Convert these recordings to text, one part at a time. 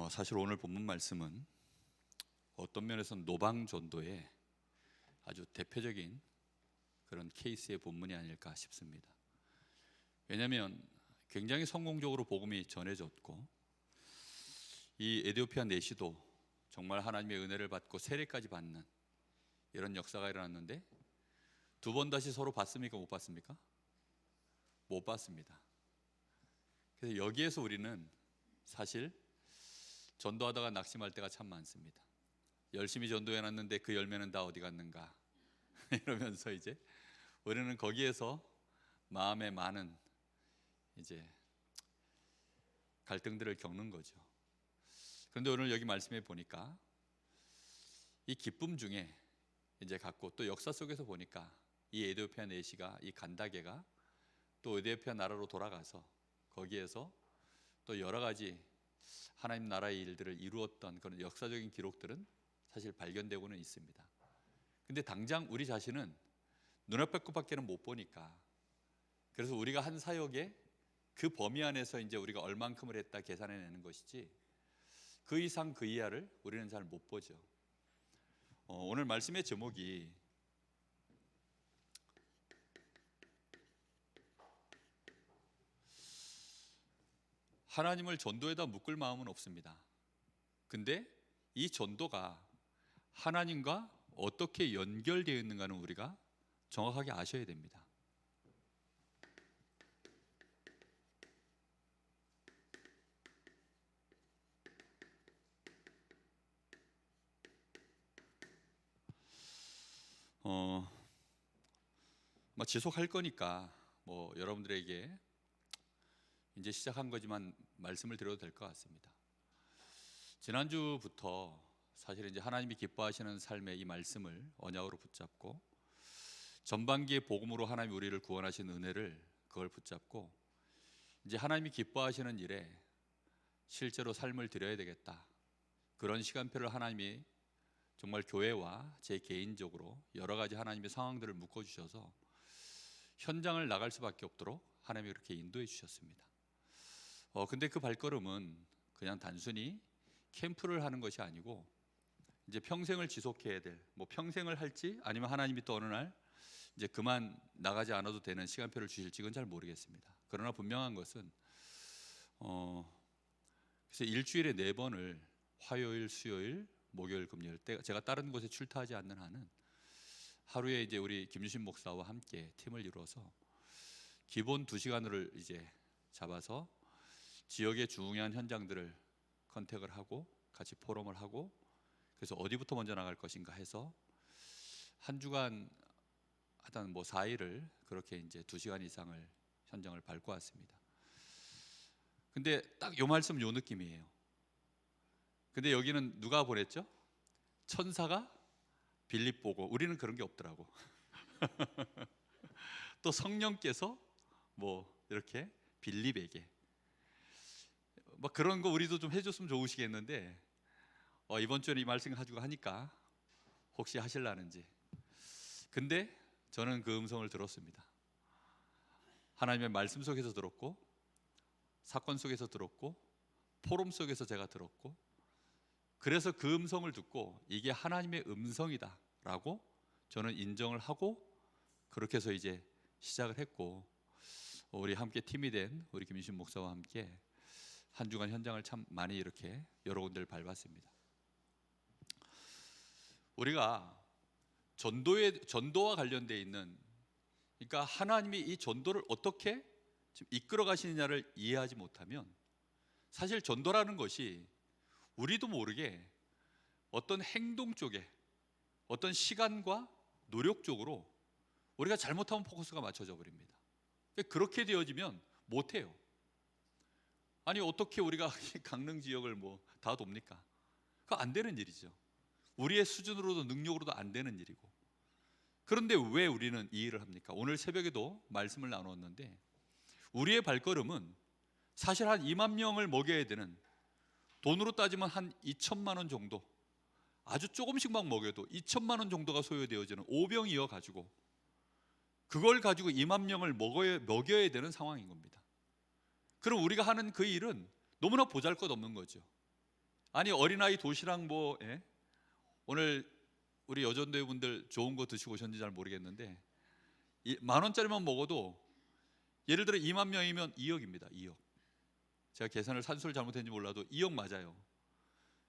사실 오늘 본문 말씀은 어떤 면에서는 노방전도의 아주 대표적인 그런 케이스의 본문이 아닐까 싶습니다. 왜냐하면 굉장히 성공적으로 복음이 전해졌고, 이 에티오피아 내시도 정말 하나님의 은혜를 받고 세례까지 받는 이런 역사가 일어났는데, 두 번 다시 서로 봤습니까? 못 봤습니까? 못 봤습니다. 그래서 여기에서 우리는 사실 전도하다가 낙심할 때가 참 많습니다. 열심히 전도해놨는데 그 열매는 다 어디 갔는가 이러면서 이제 우리는 거기에서 마음에 많은 이제 갈등들을 겪는 거죠. 그런데 오늘 여기 말씀해 보니까 이 기쁨 중에 이제 갖고 또 역사 속에서 보니까 이 에티오피아 내시가, 이 간다게가 또 에티오피아 나라로 돌아가서 거기에서 또 여러 가지 하나님 나라의 일들을 이루었던 그런 역사적인 기록들은 사실 발견되고는 있습니다. 근데 당장 우리 자신은 눈앞의 것밖에는 못 보니까, 그래서 우리가 한 사역에 그 범위 안에서 이제 우리가 얼만큼을 했다 계산해내는 것이지, 그 이상 그 이하를 우리는 잘 못 보죠. 오늘 말씀의 제목이 하나님을 전도에다 묶을 마음은 없습니다. 근데 이 전도가 하나님과 어떻게 연결되어 있는가는 우리가 정확하게 아셔야 됩니다. 지속할 거니까 여러분들에게 이제 시작한 거지만 말씀을 드려도 될 것 같습니다. 지난주부터 사실 이제 하나님이 기뻐하시는 삶의 이 말씀을 언약으로 붙잡고, 전반기의 복음으로 하나님이 우리를 구원하신 은혜를 그걸 붙잡고, 이제 하나님이 기뻐하시는 일에 실제로 삶을 드려야 되겠다, 그런 시간표를 하나님이 정말 교회와 제 개인적으로 여러 가지 하나님의 상황들을 묶어주셔서 현장을 나갈 수밖에 없도록 하나님이 그렇게 인도해 주셨습니다. 근데 그 발걸음은 그냥 단순히 캠프를 하는 것이 아니고, 이제 평생을 지속해야 될, 평생을 할지 아니면 하나님이 또 어느 날 이제 그만 나가지 않아도 되는 시간표를 주실지 그건 잘 모르겠습니다. 그러나 분명한 것은 그래서 일주일에 4번을 화요일, 수요일, 목요일, 금요일, 제가 다른 곳에 출타하지 않는 한은 하루에 이제 우리 김유신 목사와 함께 팀을 이루어서 기본 2시간을 이제 잡아서 지역의 중요한 현장들을 컨택을 하고 같이 포럼을 하고, 그래서 어디부터 먼저 나갈 것인가 해서 한 주간 하여튼 4일을 그렇게 이제 2시간 이상을 현장을 밟고 왔습니다. 근데 딱 요 말씀 요 느낌이에요. 근데 여기는 누가 보냈죠? 천사가 빌립 보고, 우리는 그런 게 없더라고. 또 성령께서 이렇게 빌립에게 그런 거 우리도 좀 해줬으면 좋으시겠는데, 이번 주에 이 말씀 가지고 하니까 혹시 하실라는지. 근데 저는 그 음성을 들었습니다. 하나님의 말씀 속에서 들었고, 사건 속에서 들었고, 포럼 속에서 제가 들었고, 그래서 그 음성을 듣고 이게 하나님의 음성이다 라고 저는 인정을 하고, 그렇게 해서 이제 시작을 했고, 우리 함께 팀이 된 우리 김유신 목사와 함께 한 주간 현장을 참 많이 이렇게 여러 군데를 밟았습니다. 우리가 전도와 관련되어 있는, 그러니까 하나님이 이 전도를 어떻게 지금 이끌어 가시느냐를 이해하지 못하면, 사실 전도라는 것이 우리도 모르게 어떤 행동 쪽에, 어떤 시간과 노력 쪽으로 우리가 잘못하면 포커스가 맞춰져 버립니다. 그렇게 되어지면 못해요. 아니 어떻게 우리가 강릉 지역을 다 돕니까? 그거 안 되는 일이죠. 우리의 수준으로도 능력으로도 안 되는 일이고. 그런데 왜 우리는 이 일을 합니까? 오늘 새벽에도 말씀을 나누었는데, 우리의 발걸음은 사실 한 2만 명을 먹여야 되는, 돈으로 따지면 한 2천만 원 정도, 아주 조금씩만 먹여도 2천만 원 정도가 소요되어지는 오병 이어 가지고, 그걸 가지고 2만 명을 먹여야 되는 상황인 겁니다. 그럼 우리가 하는 그 일은 너무나 보잘것없는 거죠. 아니 어린아이 도시락 뭐 오늘 우리 여전도회 분들 좋은 거 드시고 오셨는지 잘 모르겠는데 10,000원짜리만 먹어도 예를 들어 2만 명이면 2억입니다. 2억. 제가 계산을 산수를 잘못했는지 몰라도 2억 맞아요.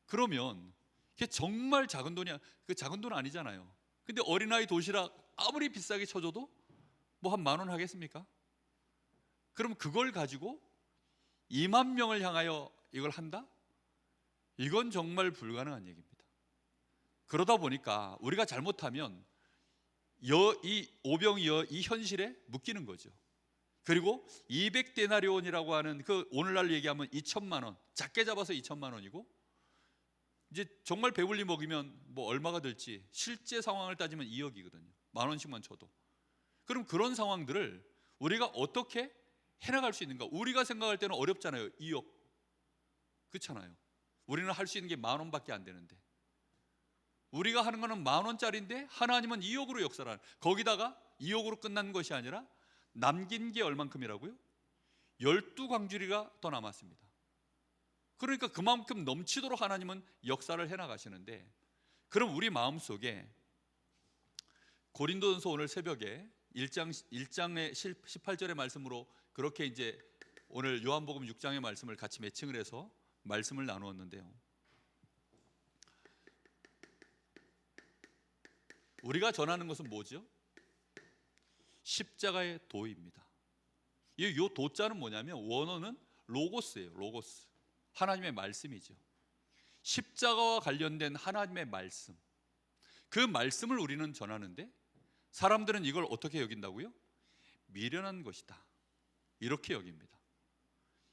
그러면 그게 정말 작은 돈이야. 그 작은 돈 아니잖아요. 근데 어린아이 도시락 아무리 비싸게 쳐줘도 뭐 한 10,000원 하겠습니까? 그럼 그걸 가지고 2만 명을 향하여 이걸 한다? 이건 정말 불가능한 얘기입니다. 그러다 보니까 우리가 잘못하면 이 오병이어 이 현실에 묶이는 거죠. 그리고 200데나리온이라고 하는 그 오늘날 얘기하면 2천만 원, 작게 잡아서 2천만 원이고 이제 정말 배불리 먹이면 뭐 얼마가 될지 실제 상황을 따지면 2억이거든요. 10,000원씩만 쳐도. 그럼 그런 상황들을 우리가 어떻게 해나갈 수 있는가? 우리가 생각할 때는 어렵잖아요. 2억. 그렇잖아요. 우리는 할 수 있는 게 10,000원밖에 안 되는데 우리가 하는 거는 10,000원짜리인데 하나님은 2억으로 역사를 하는, 거기다가 2억으로 끝난 것이 아니라 남긴 게 얼만큼이라고요? 12광주리가 더 남았습니다. 그러니까 그만큼 넘치도록 하나님은 역사를 해나가시는데, 그럼 우리 마음속에 고린도전서 오늘 새벽에 1장의 18절의 말씀으로 그렇게 이제 오늘 요한복음 6장의 말씀을 같이 매칭을 해서 말씀을 나누었는데요, 우리가 전하는 것은 뭐죠? 십자가의 도입니다. 이 도자는 뭐냐면 원어는 로고스예요. 로고스. 하나님의 말씀이죠. 십자가와 관련된 하나님의 말씀. 그 말씀을 우리는 전하는데 사람들은 이걸 어떻게 여긴다고요? 미련한 것이다. 이렇게 여깁니다.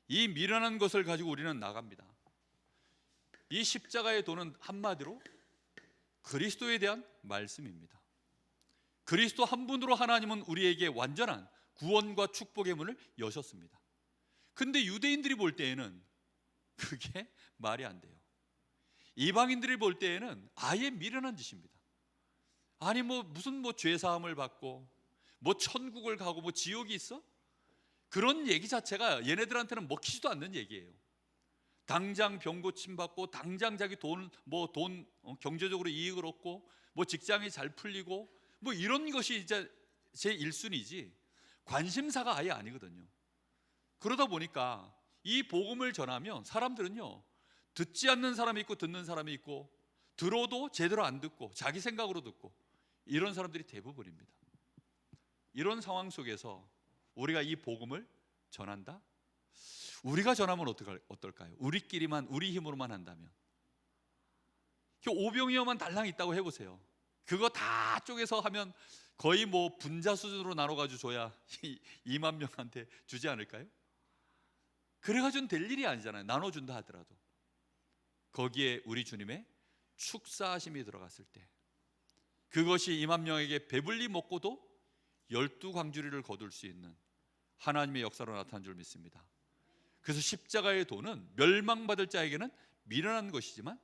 이 미련한 것을 가지고 우리는 나갑니다. 이 십자가의 도는 한마디로 그리스도에 대한 말씀입니다. 그리스도 한 분으로 하나님은 우리에게 완전한 구원과 축복의 문을 여셨습니다. 근데 유대인들이 볼 때에는 그게 말이 안 돼요. 이방인들이 볼 때에는 아예 미련한 짓입니다. 아니 뭐 무슨 뭐 죄사함을 받고 뭐 천국을 가고 뭐 지옥이 있어? 그런 얘기 자체가 얘네들한테는 먹히지도 않는 얘기예요. 당장 병 고침 받고 당장 자기 돈 경제적으로 이익을 얻고 뭐 직장이 잘 풀리고 뭐 이런 것이 이제 제 1순위지 관심사가 아예 아니거든요. 그러다 보니까 이 복음을 전하면 사람들은요, 듣지 않는 사람이 있고 듣는 사람이 있고 들어도 제대로 안 듣고 자기 생각으로 듣고 이런 사람들이 대부분입니다. 이런 상황 속에서 우리가 이 복음을 전한다? 우리가 전하면 어떨까요? 우리끼리만 우리 힘으로만 한다면, 오병이어만 달랑 있다고 해보세요. 그거 다 쪼개서 하면 거의 뭐 분자 수준으로 나눠가지고 줘야 2만 명한테 주지 않을까요? 그래가지고는 될 일이 아니잖아요. 나눠준다 하더라도 거기에 우리 주님의 축사하심이 들어갔을 때 그것이 2만 명에게 배불리 먹고도 12광주리를 거둘 수 있는 하나님의 역사로 나타난 줄 믿습니다. 그래서 십자가의 도는 멸망받을 자에게는 미련한 것이지만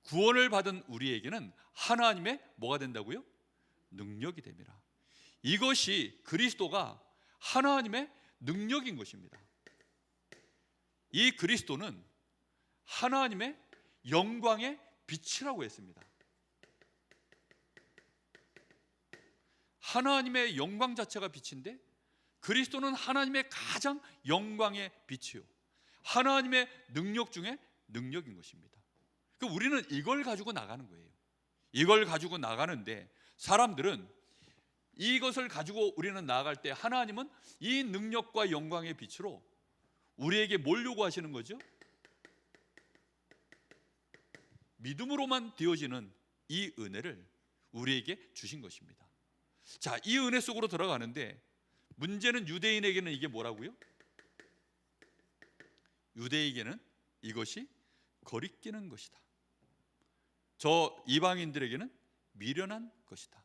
구원을 받은 우리에게는 하나님의 뭐가 된다고요? 능력이 됩니다. 이것이 그리스도가 하나님의 능력인 것입니다. 이 그리스도는 하나님의 영광의 빛이라고 했습니다. 하나님의 영광 자체가 빛인데 그리스도는 하나님의 가장 영광의 빛이요, 하나님의 능력 중에 능력인 것입니다. 그러니까 우리는 이걸 가지고 나가는 거예요. 이걸 가지고 나가는데 사람들은 이것을 가지고 우리는 나아갈 때 하나님은 이 능력과 영광의 빛으로 우리에게 뭘 요구하시는 거죠? 믿음으로만 되어지는 이 은혜를 우리에게 주신 것입니다. 자, 이 은혜 속으로 들어가는데 문제는 유대인에게는 이게 뭐라고요? 유대인에게는 이것이 거리끼는 것이다. 저 이방인들에게는 미련한 것이다.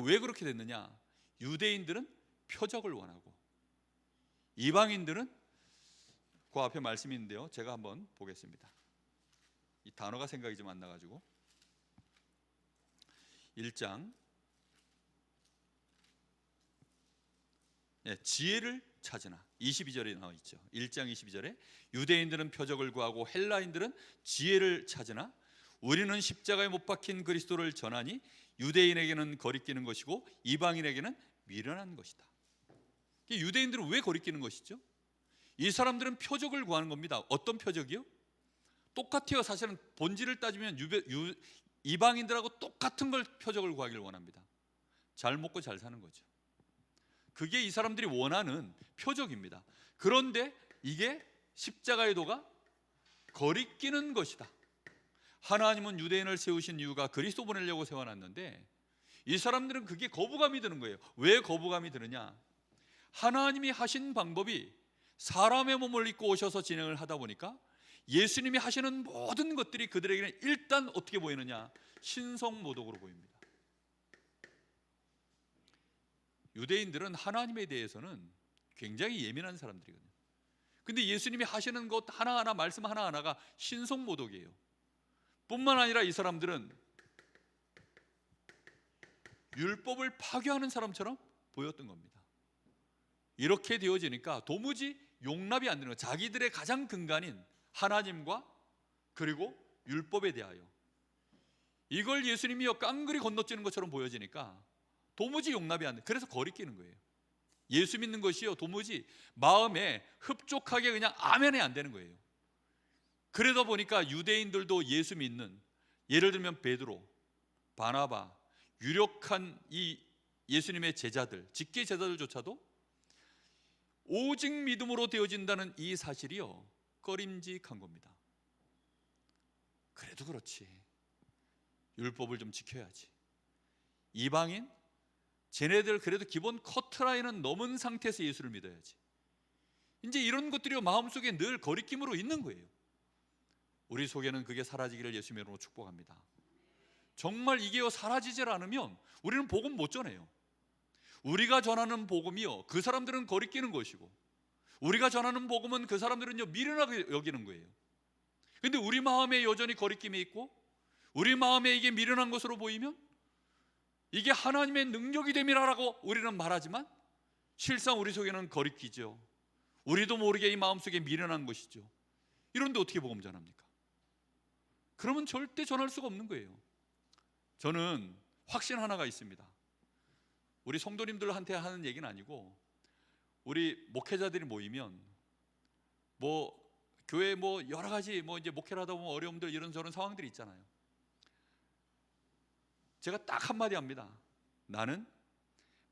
왜 그렇게 됐느냐? 유대인들은 표적을 원하고 이방인들은 그 앞에 말씀이 있는데요, 제가 한번 보겠습니다. 이 단어가 생각이 좀 안 나가지고 1장 지혜를 찾으나 22절에 나와 있죠. 1장 22절에 유대인들은 표적을 구하고 헬라인들은 지혜를 찾으나 우리는 십자가에 못 박힌 그리스도를 전하니 유대인에게는 거리끼는 것이고 이방인에게는 미련한 것이다. 유대인들은 왜 거리끼는 것이죠? 이 사람들은 표적을 구하는 겁니다. 어떤 표적이요? 똑같아요. 사실은 본질을 따지면 이방인들하고 똑같은 걸 표적을 구하기를 원합니다. 잘 먹고 잘 사는 거죠. 그게 이 사람들이 원하는 표적입니다. 그런데 이게 십자가의 도가 거리끼는 것이다. 하나님은 유대인을 세우신 이유가 그리스도 보내려고 세워놨는데 이 사람들은 그게 거부감이 드는 거예요. 왜 거부감이 드느냐? 하나님이 하신 방법이 사람의 몸을 입고 오셔서 진행을 하다 보니까 예수님이 하시는 모든 것들이 그들에게는 일단 어떻게 보이느냐? 신성모독으로 보입니다. 유대인들은 하나님에 대해서는 굉장히 예민한 사람들이거든요. 근데 예수님이 하시는 것 하나하나, 말씀 하나하나가 신성모독이에요. 뿐만 아니라 이 사람들은 율법을 파괴하는 사람처럼 보였던 겁니다. 이렇게 되어지니까 도무지 용납이 안 되는 거예요. 자기들의 가장 근간인 하나님과 그리고 율법에 대하여 이걸 예수님이 깡그리 건너뛰는 것처럼 보여지니까 도무지 용납이 안 돼. 그래서 거리끼는 거예요. 예수 믿는 것이요 도무지 마음에 흡족하게 그냥 아멘이 안 되는 거예요. 그러다 보니까 유대인들도 예수 믿는, 예를 들면 베드로, 바나바, 유력한 이 예수님의 제자들, 직계 제자들조차도 오직 믿음으로 되어진다는 이 사실이요 꺼림직한 겁니다. 그래도 그렇지, 율법을 좀 지켜야지. 이방인, 쟤네들 그래도 기본 커트라인은 넘은 상태에서 예수를 믿어야지. 이제 이런 것들이 마음속에 늘 거리낌으로 있는 거예요. 우리 속에는 그게 사라지기를 예수님의 이름으로 축복합니다. 정말 이게 사라지질 않으면 우리는 복음 못 전해요. 우리가 전하는 복음이요 그 사람들은 거리끼는 것이고, 우리가 전하는 복음은 그 사람들은요 미련하게 여기는 거예요. 근데 우리 마음에 여전히 거리낌이 있고 우리 마음에 이게 미련한 것으로 보이면 이게 하나님의 능력이 됨이라고 우리는 말하지만 실상 우리 속에는 거리끼죠. 우리도 모르게 이 마음속에 미련한 것이죠. 이런데 어떻게 복음 전합니까? 그러면 절대 전할 수가 없는 거예요. 저는 확신 하나가 있습니다. 우리 성도님들한테 하는 얘기는 아니고 우리 목회자들이 모이면 교회 여러 가지 이제 목회를 하다 보면 어려움들 이런저런 상황들이 있잖아요. 제가 딱 한마디 합니다. 나는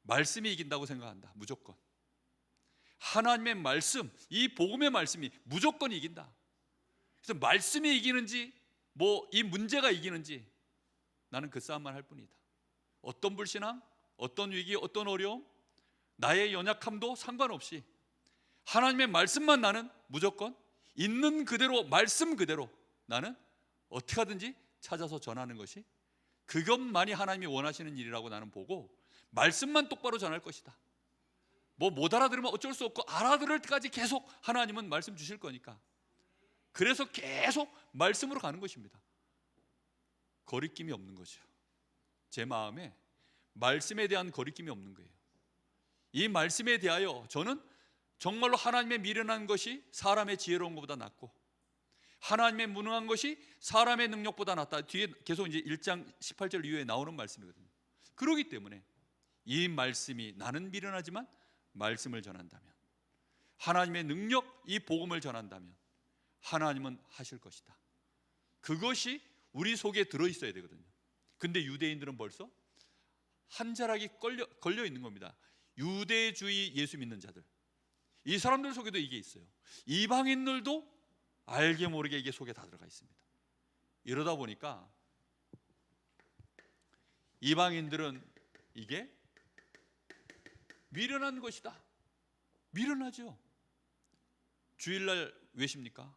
말씀이 이긴다고 생각한다. 무조건. 하나님의 말씀, 이 복음의 말씀이 무조건 이긴다. 그래서 말씀이 이기는지 이 문제가 이기는지 나는 그 싸움만 할 뿐이다. 어떤 불신앙, 어떤 위기, 어떤 어려움, 나의 연약함도 상관없이 하나님의 말씀만 나는 무조건 있는 그대로, 말씀 그대로 나는 어떻게 하든지 찾아서 전하는 것이 그것만이 하나님이 원하시는 일이라고 나는 보고 말씀만 똑바로 전할 것이다. 못 알아들으면 어쩔 수 없고 알아들을 때까지 계속 하나님은 말씀 주실 거니까 그래서 계속 말씀으로 가는 것입니다. 거리낌이 없는 거죠. 제 마음에 말씀에 대한 거리낌이 없는 거예요. 이 말씀에 대하여 저는 정말로 하나님의 미련한 것이 사람의 지혜로운 것보다 낫고 하나님의 무능한 것이 사람의 능력보다 낫다. 뒤에 계속 이제 1장 18절 이후에 나오는 말씀이거든요. 그렇기 때문에 이 말씀이 나는 미련하지만 말씀을 전한다면 하나님의 능력, 이 복음을 전한다면 하나님은 하실 것이다. 그것이 우리 속에 들어있어야 되거든요. 근데 유대인들은 벌써 한 자락이 걸려 있는 겁니다. 유대주의 예수 믿는 자들, 이 사람들 속에도 이게 있어요. 이방인들도 알게 모르게 이게 속에 다 들어가 있습니다. 이러다 보니까 이방인들은 이게 미련한 것이다. 미련하죠. 주일날 왜 쉽니까?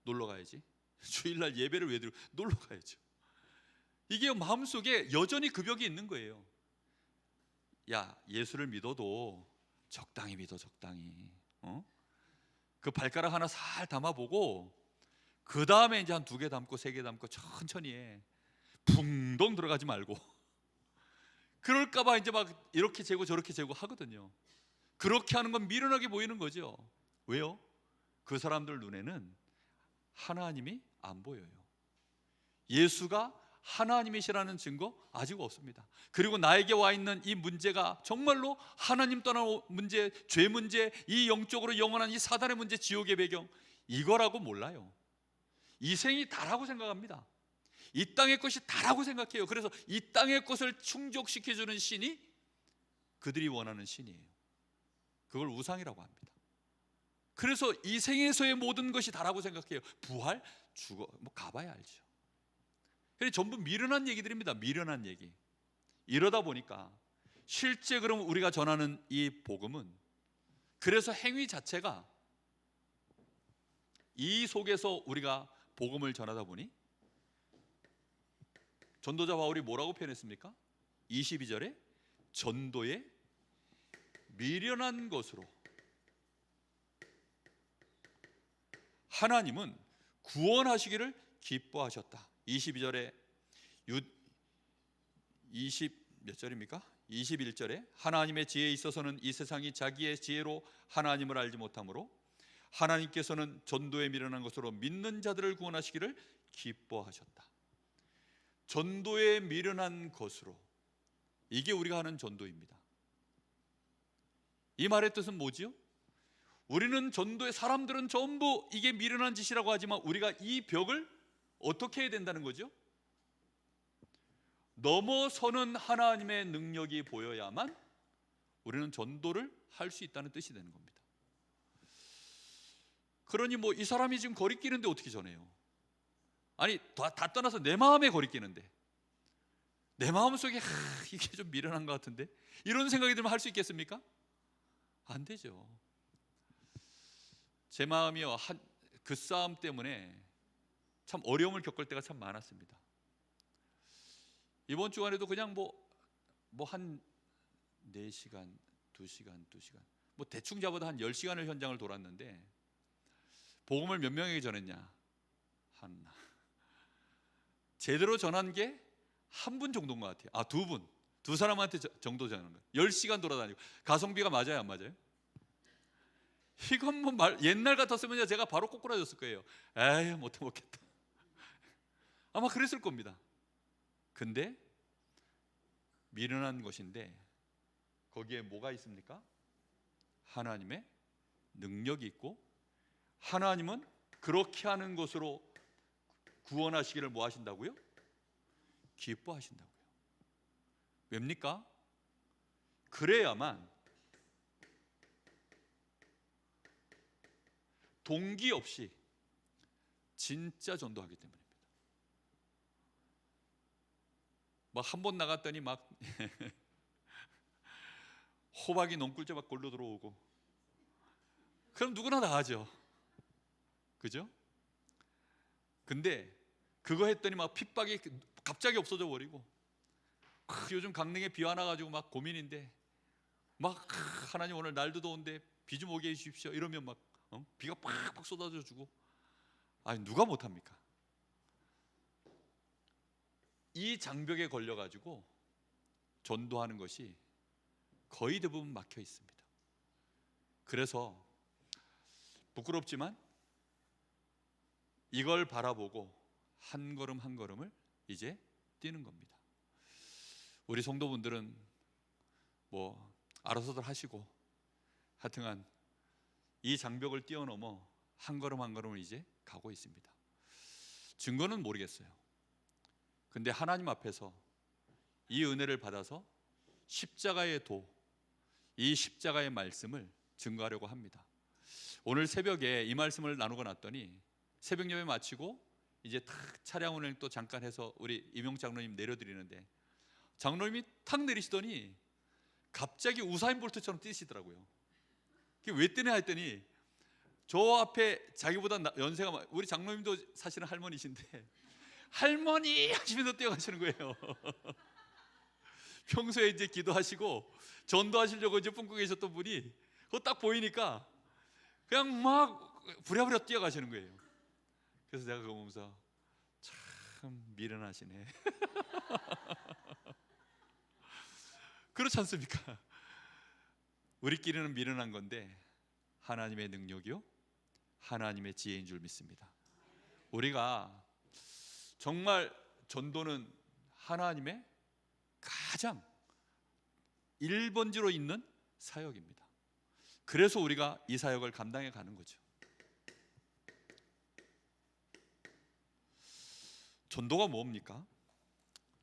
놀러 가야지. 주일날 예배를 왜 드리고 놀러 가야죠. 이게 마음속에 여전히 그 벽이 있는 거예요. 야, 예수를 믿어도 적당히 믿어, 적당히. 그 발가락 하나 살 담아보고 그 다음에 이제 한 2개 담고 3개 담고 천천히 해. 붕덩 들어가지 말고. 그럴까봐 이제 막 이렇게 재고 저렇게 재고 하거든요. 그렇게 하는 건 미련하게 보이는 거죠. 왜요? 그 사람들 눈에는 하나님이 안 보여요. 예수가 하나님이시라는 증거 아직 없습니다. 그리고 나에게 와 있는 이 문제가 정말로 하나님 떠난 문제, 죄 문제, 이 영적으로 영원한 이 사단의 문제, 지옥의 배경, 이거라고 몰라요. 이 생이 다라고 생각합니다. 이 땅의 것이 다라고 생각해요. 그래서 이 땅의 것을 충족시켜주는 신이 그들이 원하는 신이에요. 그걸 우상이라고 합니다. 그래서 이 생에서의 모든 것이 다라고 생각해요. 부활, 죽어, 뭐 가봐야 알죠. 그래서 전부 미련한 얘기들입니다. 미련한 얘기. 이러다 보니까 실제 그럼 우리가 전하는 이 복음은, 그래서 행위 자체가 이 속에서 우리가 복음을 전하다 보니 전도자 바울이 뭐라고 표현했습니까? 22절에 전도의 미련한 것으로 하나님은 구원하시기를 기뻐하셨다. 22절에 20 몇 절입니까? 21절에 하나님의 지혜에 있어서는 이 세상이 자기의 지혜로 하나님을 알지 못하므로 하나님께서는 전도에 미련한 것으로 믿는 자들을 구원하시기를 기뻐하셨다. 전도에 미련한 것으로, 이게 우리가 하는 전도입니다. 이 말의 뜻은 뭐지요? 우리는 전도의, 사람들은 전부 이게 미련한 짓이라고 하지만 우리가 이 벽을 어떻게 해야 된다는 거죠? 넘어서는 하나님의 능력이 보여야만 우리는 전도를 할 수 있다는 뜻이 되는 겁니다. 그러니 뭐 이 사람이 지금 거리끼는데 어떻게 전해요? 아니 다 떠나서 내 마음에 거리끼는데, 내 마음속에 이게 좀 미련한 것 같은데, 이런 생각이 들면 할 수 있겠습니까? 안 되죠. 제 마음이요, 그 싸움 때문에 참 어려움을 겪을 때가 참 많았습니다. 이번 주간에도 그냥 뭐 한 4시간, 2시간 뭐 대충 잡아도 한 10시간을 현장을 돌았는데, 복음을 몇 명에게 전했냐? 하나. 제대로 전한 게 한 분 정도인 것 같아요. 두 사람한테 정도 전한 거예요. 10시간 돌아다니고. 가성비가 맞아요, 안 맞아요? 이건 뭐 옛날 같았으면 제가 바로 꼬꾸라졌을 거예요. 에이, 못 해먹겠다. 아마 그랬을 겁니다. 근데 미련한 것인데 거기에 뭐가 있습니까? 하나님의 능력이 있고, 하나님은 그렇게 하는 것으로 구원하시기를 뭐 하신다고요? 기뻐하신다고요. 왜입니까? 그래야만 동기 없이 진짜 전도하기 때문입니다. 막 한 번 나갔더니 막 호박이 넝굴째 골로 들어오고, 그럼 누구나 다 하죠. 그죠? 근데 그거 했더니 막 핍박이 갑자기 없어져 버리고, 요즘 강릉에 비 와 나가지고 막 고민인데, 막 하나님 오늘 날도 더운데 비 좀 오게 해주십시오 이러면 막 비가 팍팍 쏟아져 주고, 아니 누가 못합니까? 이 장벽에 걸려가지고 전도하는 것이 거의 대부분 막혀 있습니다. 그래서 부끄럽지만 이걸 바라보고 한 걸음 한 걸음을 이제 뛰는 겁니다. 우리 성도분들은 뭐 알아서들 하시고, 하여튼간 이 장벽을 뛰어넘어 한 걸음 한 걸음을 이제 가고 있습니다. 증거는 모르겠어요. 근데 하나님 앞에서 이 은혜를 받아서 십자가의 도, 이 십자가의 말씀을 증거하려고 합니다. 오늘 새벽에 이 말씀을 나누고 났더니 새벽 예배 마치고 이제 탁 차량 운행 또 잠깐 해서 우리 임용 장로님 내려드리는데, 장로님이 탁 내리시더니 갑자기 우사인 볼트처럼 뛰시더라고요. 그게 왜 뛰냐 했더니 저 앞에 자기보다 연세가 우리 장로님도 사실은 할머니신데 할머니 하시면서 뛰어가시는 거예요. 평소에 이제 기도하시고 전도하시려고 이제 품고 계셨던 분이 그거 딱 보이니까 그냥 막 부랴부랴 뛰어가시는 거예요. 그래서 제가 그거 보면서 참 미련하시네. 그렇지 않습니까? 우리끼리는 미련한 건데 하나님의 능력이요, 하나님의 지혜인 줄 믿습니다. 우리가 정말 전도는 하나님의 가장 1번지로 있는 사역입니다. 그래서 우리가 이 사역을 감당해 가는 거죠. 전도가 뭡니까?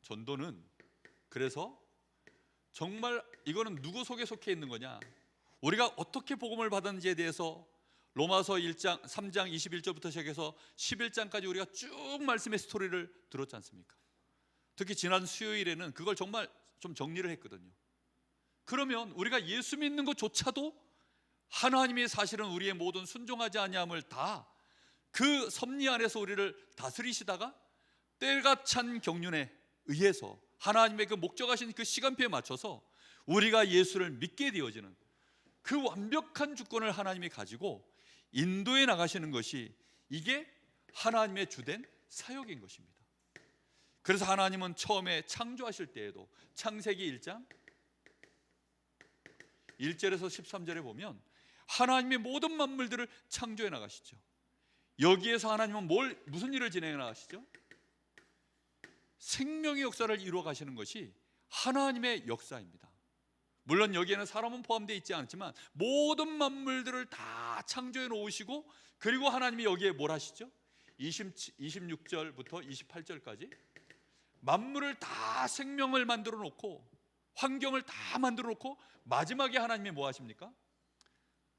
전도는 그래서 정말 이거는 누구 속에 속해 있는 거냐? 우리가 어떻게 복음을 받았는지에 대해서 로마서 1장 3장 21절부터 시작해서 11장까지 우리가 쭉 말씀의 스토리를 들었지 않습니까? 특히 지난 수요일에는 그걸 정말 좀 정리를 했거든요. 그러면 우리가 예수 믿는 것조차도 하나님이 사실은 우리의 모든 순종하지 아니함을 다 그 섭리 안에서 우리를 다스리시다가 때가 찬 경륜에 의해서 하나님의 그 목적하신 그 시간표에 맞춰서 우리가 예수를 믿게 되어지는 그 완벽한 주권을 하나님이 가지고 인도해 나가시는 것이, 이게 하나님의 주된 사역인 것입니다. 그래서 하나님은 처음에 창조하실 때에도 창세기 1장 1절에서 13절에 보면 하나님의 모든 만물들을 창조해 나가시죠. 여기에서 하나님은 무슨 일을 진행해 나가시죠? 생명의 역사를 이루어 가시는 것이 하나님의 역사입니다. 물론 여기에는 사람은 포함되어 있지 않지만 모든 만물들을 다 창조해 놓으시고, 그리고 하나님이 여기에 뭘 하시죠? 26절부터 28절까지 만물을 다 생명을 만들어 놓고 환경을 다 만들어 놓고 마지막에 하나님이 뭐 하십니까?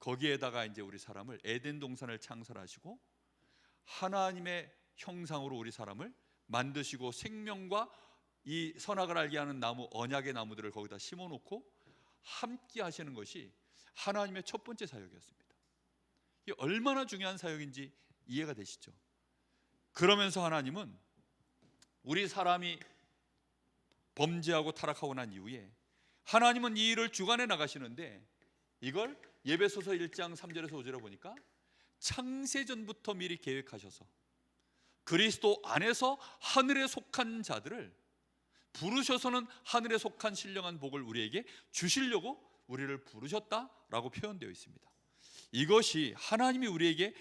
거기에다가 이제 우리 사람을 에덴 동산을 창설하시고 하나님의 형상으로 우리 사람을 만드시고 생명과 이 선악을 알게 하는 나무, 언약의 나무들을 거기다 심어 놓고 함께 하시는 것이 하나님의 첫 번째 사역이었습니다. 이게 얼마나 중요한 사역인지 이해가 되시죠? 그러면서 하나님은 우리 사람이 범죄하고 타락하고 난 이후에 하나님은 이 일을 주관해 나가시는데, 이걸 예배소서 1장 3절에서 5절에 보니까 창세전부터 미리 계획하셔서 그리스도 안에서 하늘에 속한 자들을 부르셔서는 하늘에 속한 신령한 복을 우리에게 주시려고 우리를 부르셨다라고 표현되어 있습니다. 이것이 하나님이 우리에게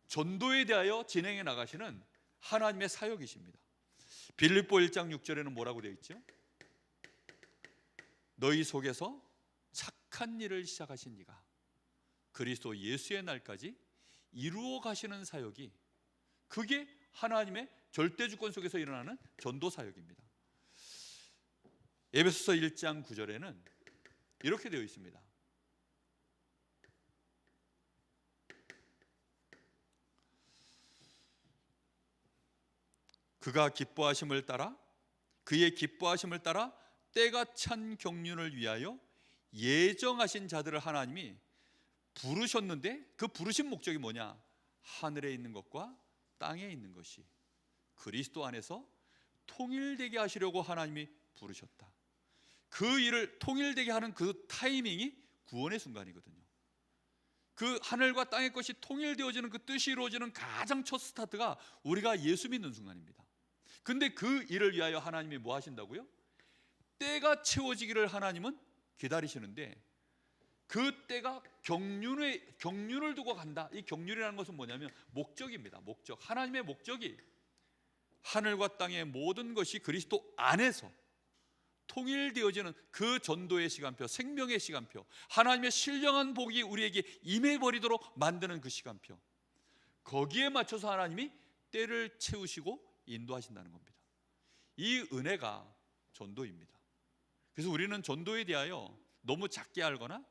전도에 대하여 진행해 나가시는 하나님의 사역이십니다. 빌립보 1장 6절에는 뭐라고 되어 있죠? 너희 속에서 착한 일을 시작하신 이가 그리스도 예수의 날까지 이루어 가시는 사역이, 그게 하나님의 절대 주권 속에서 일어나는 전도 사역입니다. 에베소서 1장 9절에는 이렇게 되어 있습니다. 그가 기뻐하심을 따라, 그의 기뻐하심을 따라 때가 찬 경륜을 위하여 예정하신 자들을 하나님이 부르셨는데, 그 부르신 목적이 뭐냐? 하늘에 있는 것과 땅에 있는 것이 그리스도 안에서 통일되게 하시려고 하나님이 부르셨다. 그 일을 통일되게 하는 그 타이밍이 구원의 순간이거든요. 그 하늘과 땅의 것이 통일되어지는 그 뜻이 이루어지는 가장 첫 스타트가 우리가 예수 믿는 순간입니다. 근데 그 일을 위하여 하나님이 뭐 하신다고요? 때가 채워지기를 하나님은 기다리시는데, 그 때가 경륜을 두고 간다. 이 경륜이라는 것은 뭐냐면 목적입니다. 목적. 하나님의 목적이 하늘과 땅의 모든 것이 그리스도 안에서 통일되어지는 그 전도의 시간표, 생명의 시간표, 하나님의 신령한 복이 우리에게 임해버리도록 만드는 그 시간표, 거기에 맞춰서 하나님이 때를 채우시고 인도하신다는 겁니다. 이 은혜가 전도입니다. 그래서 우리는 전도에 대하여 너무 작게 알거나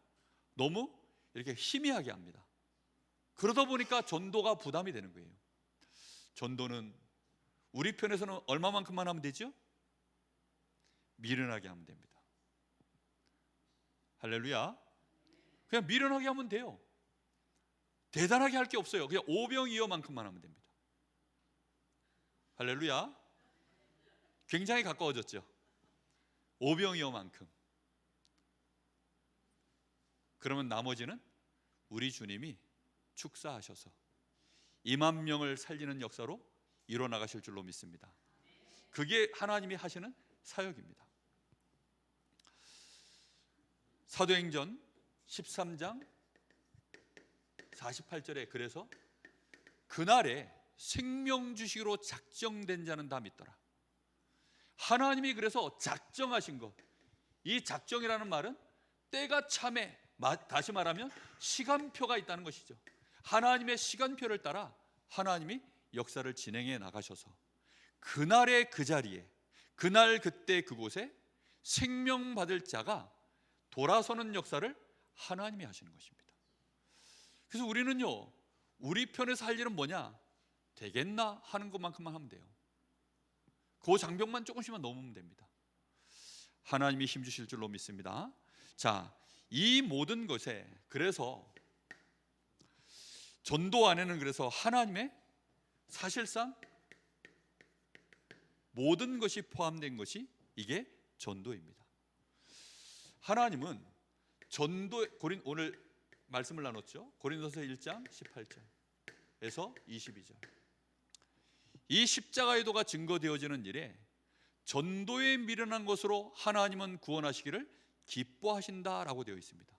너무 이렇게 희미하게 합니다. 그러다 보니까 전도가 부담이 되는 거예요. 전도는 우리 편에서는 얼마만큼만 하면 되죠? 미련하게 하면 됩니다. 할렐루야. 그냥 미련하게 하면 돼요. 대단하게 할 게 없어요. 그냥 오병이어만큼만 하면 됩니다. 할렐루야. 굉장히 가까워졌죠. 오병이어만큼. 그러면 나머지는 우리 주님이 축사하셔서 2만 명을 살리는 역사로 이뤄나가실 줄로 믿습니다. 그게 하나님이 하시는 사역입니다. 사도행전 13장 48절에 그래서 그날에 생명 주시기로 작정된 자는 다 믿더라. 하나님이 그래서 작정하신 것, 이 작정이라는 말은 때가 참에, 다시 말하면 시간표가 있다는 것이죠. 하나님의 시간표를 따라 하나님이 역사를 진행해 나가셔서 그날의 그 자리에, 그날 그때 그곳에 생명 받을 자가 돌아서는 역사를 하나님이 하시는 것입니다. 그래서 우리는요, 우리 편에서 할 일은 뭐냐? 되겠나 하는 것만큼만 하면 돼요. 그 장벽만 조금씩만 넘으면 됩니다. 하나님이 힘 주실 줄로 믿습니다. 자, 이 모든 것에, 그래서 전도 안에는 그래서 하나님의 사실상 모든 것이 포함된 것이 이게 전도입니다. 하나님은 전도, 오늘 말씀을 나눴죠. 고린도서 1장 18절에서 22절. 이 십자가의 도가 증거되어지는 일에 전도에 미련한 것으로 하나님은 구원하시기를 기뻐하신다라고 되어 있습니다.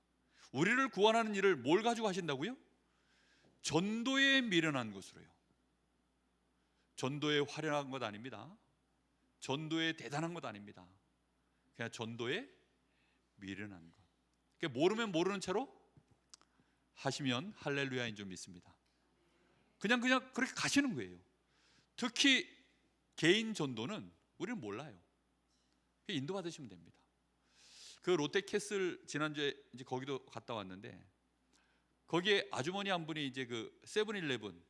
우리를 구원하는 일을 뭘 가지고 하신다고요? 전도에 미련한 것으로요. 전도에 화려한 것 아닙니다. 전도에 대단한 것 아닙니다. 그냥 전도에 미련한 것. 그러니까 모르면 모르는 채로 하시면 할렐루야인 줄 믿습니다. 그냥 그렇게 가시는 거예요. 특히 개인 전도는 우리는 몰라요. 인도 받으시면 됩니다. 그 롯데캐슬 지난주에 이제 거기도 갔다 왔는데, 거기에 아주머니 한 분이 이제 그 세븐일레븐,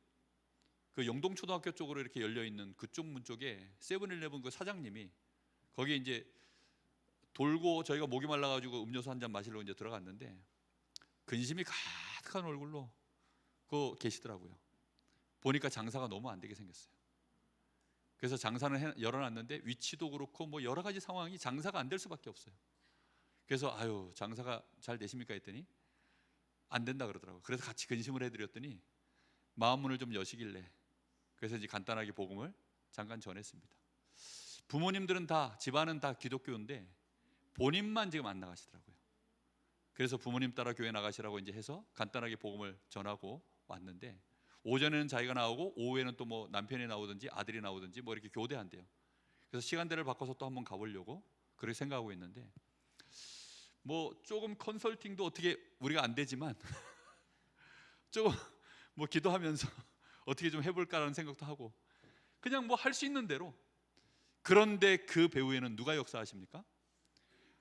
그 영동초등학교 쪽으로 이렇게 열려 있는 그쪽 문 쪽에 세븐일레븐 그 사장님이 거기 이제 돌고, 저희가 목이 말라가지고 음료수 한 잔 마시러 이제 들어갔는데 근심이 가득한 얼굴로 그 계시더라고요. 보니까 장사가 너무 안 되게 생겼어요. 그래서 장사는 열어놨는데 위치도 그렇고 뭐 여러 가지 상황이 장사가 안 될 수밖에 없어요. 그래서 아유, 장사가 잘 되십니까 했더니 안 된다 그러더라고요. 그래서 같이 근심을 해드렸더니 마음문을 좀 여시길래, 그래서 이제 간단하게 복음을 잠깐 전했습니다. 부모님들은 다, 집안은 다 기독교인데 본인만 지금 안 나가시더라고요. 그래서 부모님 따라 교회 나가시라고 이제 해서 간단하게 복음을 전하고 왔는데, 오전에는 자기가 나오고 오후에는 또 뭐 남편이 나오든지 아들이 나오든지 뭐 이렇게 교대한대요. 그래서 시간대를 바꿔서 또 한번 가보려고 그렇게 생각하고 있는데, 뭐 조금 컨설팅도 어떻게 우리가 안 되지만 조금 뭐 기도하면서 어떻게 좀 해볼까라는 생각도 하고, 그냥 뭐 할 수 있는 대로. 그런데 그 배후에는 누가 역사하십니까?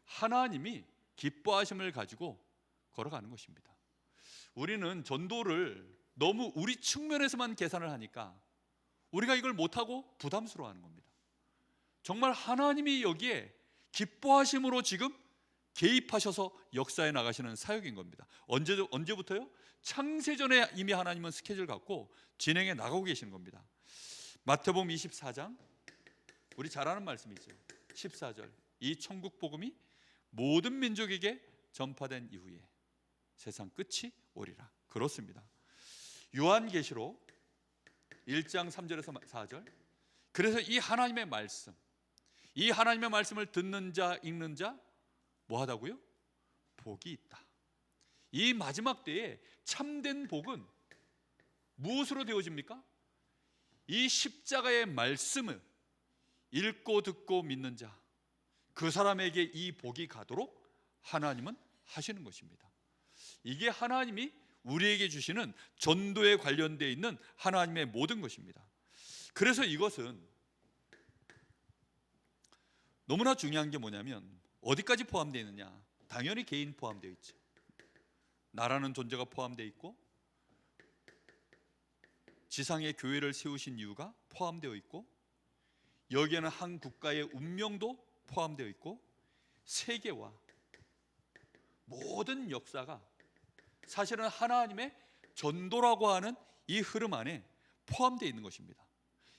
하나님이 기뻐하심을 가지고 걸어가는 것입니다. 우리는 전도를 너무 우리 측면에서만 계산을 하니까 우리가 이걸 못하고 부담스러워하는 겁니다. 정말 하나님이 여기에 기뻐하심으로 지금 개입하셔서 역사에 나가시는 사역인 겁니다. 언제부터요? 창세전에 이미 하나님은 스케줄 갖고 진행해 나가고 계시는 겁니다. 마태복음 24장, 우리 잘 아는 말씀이죠. 14절. 이 천국 복음이 모든 민족에게 전파된 이후에 세상 끝이 오리라. 그렇습니다. 요한계시록 1장 3절에서 4절. 그래서 이 하나님의 말씀, 이 하나님의 말씀을 듣는 자, 읽는 자 뭐 하다고요? 복이 있다. 이 마지막 때에 참된 복은 무엇으로 되어집니까? 이 십자가의 말씀을 읽고 듣고 믿는 자, 그 사람에게 이 복이 가도록 하나님은 하시는 것입니다. 이게 하나님이 우리에게 주시는 전도에 관련되어 있는 하나님의 모든 것입니다. 그래서 이것은 너무나 중요한 게 뭐냐면, 어디까지 포함되어 있느냐? 당연히 개인 포함되어 있죠. 나라는 존재가 포함되어 있고, 지상에 교회를 세우신 이유가 포함되어 있고, 여기에는 한 국가의 운명도 포함되어 있고, 세계와 모든 역사가 사실은 하나님의 전도라고 하는 이 흐름 안에 포함되어 있는 것입니다.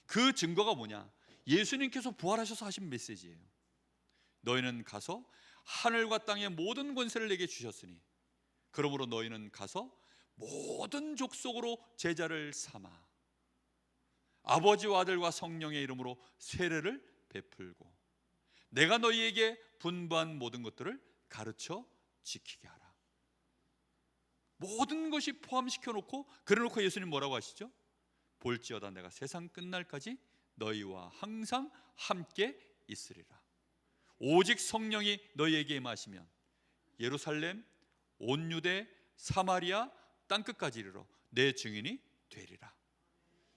그 증거가 뭐냐? 예수님께서 부활하셔서 하신 메시지예요. 너희는 가서 하늘과 땅의 모든 권세를 내게 주셨으니 그러므로 너희는 가서 모든 족속으로 제자를 삼아 아버지와 아들과 성령의 이름으로 세례를 베풀고 내가 너희에게 분부한 모든 것들을 가르쳐 지키게 하라. 모든 것이 포함시켜 놓고 그래 놓고 예수님 뭐라고 하시죠? 볼지어다 내가 세상 끝날까지 너희와 항상 함께 있으리라. 오직 성령이 너희에게 임하시면 예루살렘, 온 유대, 사마리아 땅끝까지 이르러 내 증인이 되리라.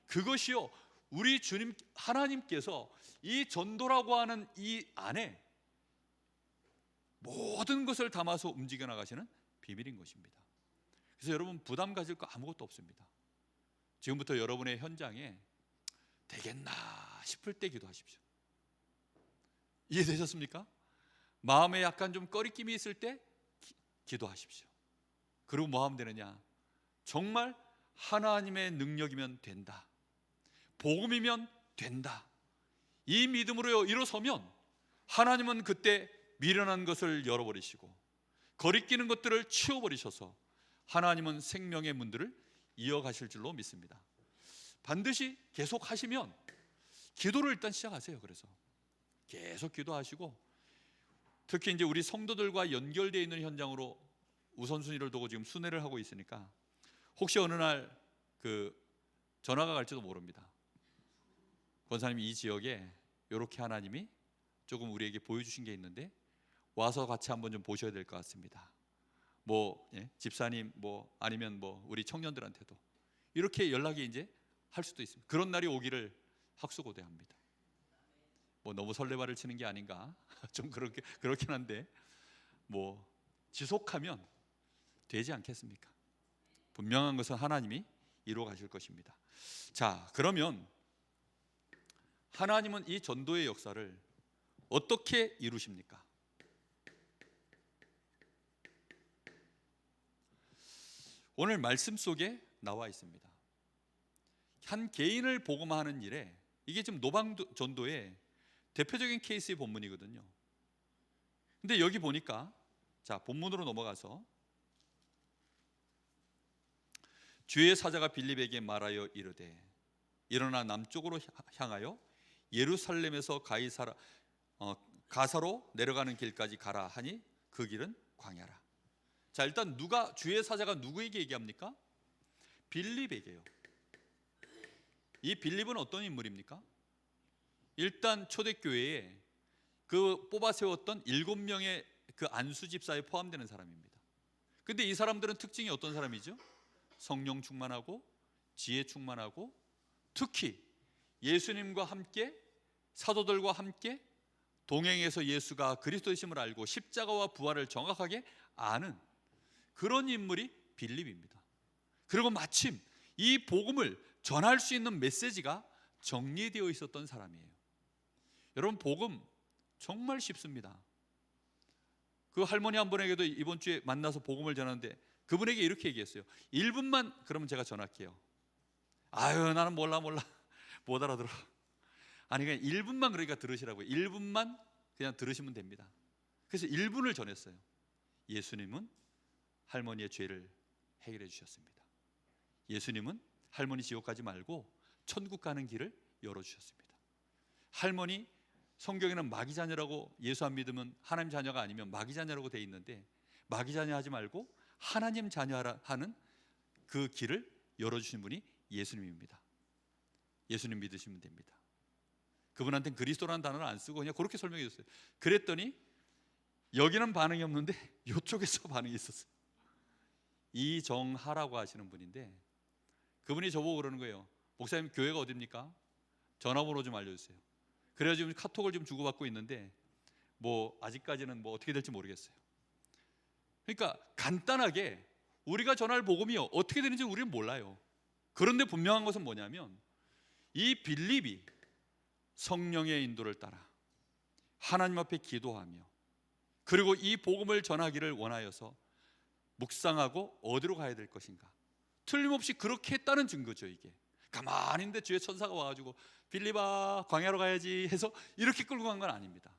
그것이요, 우리 주님 하나님께서 이 전도라고 하는 이 안에 모든 것을 담아서 움직여 나가시는 비밀인 것입니다. 그래서 여러분 부담 가질 거 아무것도 없습니다. 지금부터 여러분의 현장에 되겠나 싶을 때 기도하십시오. 이해되셨습니까? 마음에 약간 좀 꺼리낌이 있을 때 기도하십시오. 그리고 뭐 하면 되느냐? 정말 하나님의 능력이면 된다, 복음이면 된다, 이 믿음으로 일어서면 하나님은 그때 미련한 것을 열어버리시고 거리끼는 것들을 치워버리셔서 하나님은 생명의 문들을 이어가실 줄로 믿습니다. 반드시 계속 하시면 기도를 일단 시작하세요. 그래서 계속 기도하시고, 특히 이제 우리 성도들과 연결되어 있는 현장으로 우선순위를 두고 지금 순회를 하고 있으니까 혹시 어느 날 그 전화가 갈지도 모릅니다. 권사님, 이 지역에 이렇게 하나님이 조금 우리에게 보여주신 게 있는데 와서 같이 한번 좀 보셔야 될 것 같습니다. 뭐 집사님, 뭐 아니면 뭐 우리 청년들한테도 이렇게 연락이 이제 할 수도 있습니다. 그런 날이 오기를 학수고대합니다. 뭐 너무 설레발을 치는 게 아닌가 좀 그렇긴 한데 뭐 지속하면 되지 않겠습니까? 분명한 것은 하나님이 이루어 가실 것입니다. 자, 그러면 하나님은 이 전도의 역사를 어떻게 이루십니까? 오늘 말씀 속에 나와 있습니다. 한 개인을 복음화하는 일에, 이게 지금 노방 전도의 대표적인 케이스의 본문이거든요. 근데 여기 보니까, 자, 본문으로 넘어가서 주의 사자가 빌립에게 말하여 이르되 일어나 남쪽으로 향하여 예루살렘에서 가사로 내려가는 길까지 가라 하니 그 길은 광야라. 자, 일단 주의 사자가 누구에게 얘기합니까? 빌립에게요. 이 빌립은 어떤 인물입니까? 일단 초대교회에 그 뽑아 세웠던 7명의 그 안수 집사에 포함되는 사람입니다. 근데 이 사람들은 특징이 어떤 사람이죠? 성령 충만하고 지혜 충만하고, 특히 예수님과 함께, 사도들과 함께 동행해서 예수가 그리스도이심을 알고 십자가와 부활을 정확하게 아는 그런 인물이 빌립입니다. 그리고 마침 이 복음을 전할 수 있는 메시지가 정리되어 있었던 사람이에요. 여러분, 복음 정말 쉽습니다. 그 할머니 한 분에게도 이번 주에 만나서 복음을 전하는데 그분에게 이렇게 얘기했어요. 1분만 그러면 제가 전할게요. 아유, 나는 몰라 못 알아들어. 아니, 그냥 1분만 그러니까 들으시라고요. 1분만 그냥 들으시면 됩니다. 그래서 1분을 전했어요. 예수님은 할머니의 죄를 해결해 주셨습니다. 예수님은 할머니 지옥 가지 말고 천국 가는 길을 열어주셨습니다. 할머니, 성경에는 마귀 자녀라고, 예수 안 믿으면 하나님 자녀가 아니면 마귀 자녀라고 돼 있는데 마귀 자녀 하지 말고 하나님 자녀 하는 그 길을 열어주신 분이 예수님입니다. 예수님 믿으시면 됩니다. 그분한테는 그리스도라는 단어를 안 쓰고 그냥 그렇게 설명해 줬어요. 그랬더니 여기는 반응이 없는데 이쪽에서 반응이 있었어요. 이정하라고 하시는 분인데 그분이 저보고 그러는 거예요. 목사님, 교회가 어디입니까? 전화번호 좀 알려주세요. 그래서 지금 카톡을 좀 주고받고 있는데 뭐 아직까지는 뭐 어떻게 될지 모르겠어요. 그러니까 간단하게 우리가 전할 복음이요, 어떻게 되는지 우리는 몰라요. 그런데 분명한 것은 뭐냐면 이 빌립이 성령의 인도를 따라 하나님 앞에 기도하며 그리고 이 복음을 전하기를 원하여서 묵상하고 어디로 가야 될 것인가, 틀림없이 그렇게 했다는 증거죠. 이게 가만히 있는데 주의 천사가 와가지고 빌립아 광야로 가야지 해서 이렇게 끌고 간 건 아닙니다.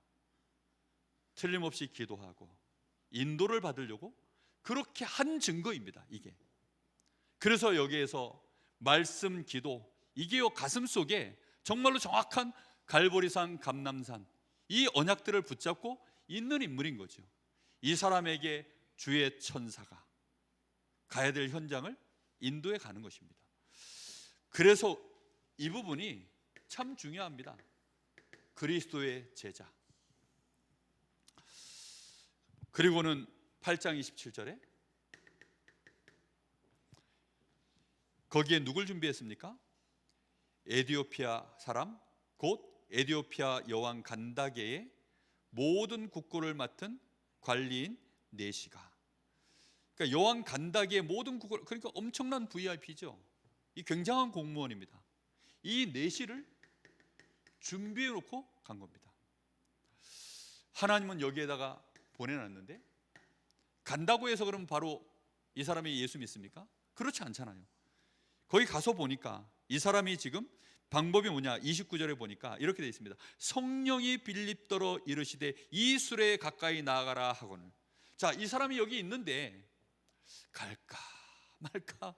틀림없이 기도하고 인도를 받으려고 그렇게 한 증거입니다, 이게. 그래서 여기에서 말씀, 기도, 이게요 가슴 속에 정말로 정확한 갈보리산, 감람산 이 언약들을 붙잡고 있는 인물인 거죠. 이 사람에게 주의 천사가 가야 될 현장을 인도해 가는 것입니다. 그래서 이 부분이 참 중요합니다. 그리스도의 제자. 그리고는 8장 27절에 거기에 누굴 준비했습니까? 에디오피아 사람 곧 에디오피아 여왕 간다게의 모든 국고를 맡은 관리인 네시가. 그러니까 여왕 간다게의 모든 국고, 그러니까 엄청난 VIP죠. 이 굉장한 공무원입니다. 이 네시를 준비해 놓고 간 겁니다. 하나님은 여기에다가 보내놨는데 간다고 해서 그러면 바로 이 사람이 예수 믿습니까? 그렇지 않잖아요. 거기 가서 보니까 이 사람이 지금 방법이 뭐냐, 29절에 보니까 이렇게 되어 있습니다. 성령이 빌립더러 이르시되 이 수레에 가까이 나아가라 하거늘. 자, 이 사람이 여기 있는데 갈까 말까?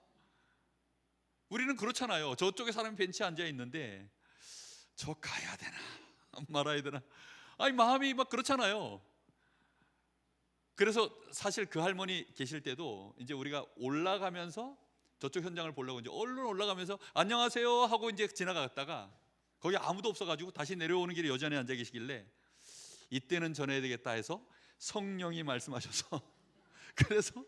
우리는 그렇잖아요. 저쪽에 사람이 벤치에 앉아 있는데 저 가야 되나 말아야 되나, 아니 마음이 막 그렇잖아요. 그래서 사실 그 할머니 계실 때도 이제 우리가 올라가면서 저쪽 현장을 보려고 이제 얼른 올라가면서 안녕하세요 하고 이제 지나갔다가 거기 아무도 없어가지고 다시 내려오는 길에 여전히 앉아 계시길래 이때는 전해야 되겠다 해서 성령이 말씀하셔서 그래서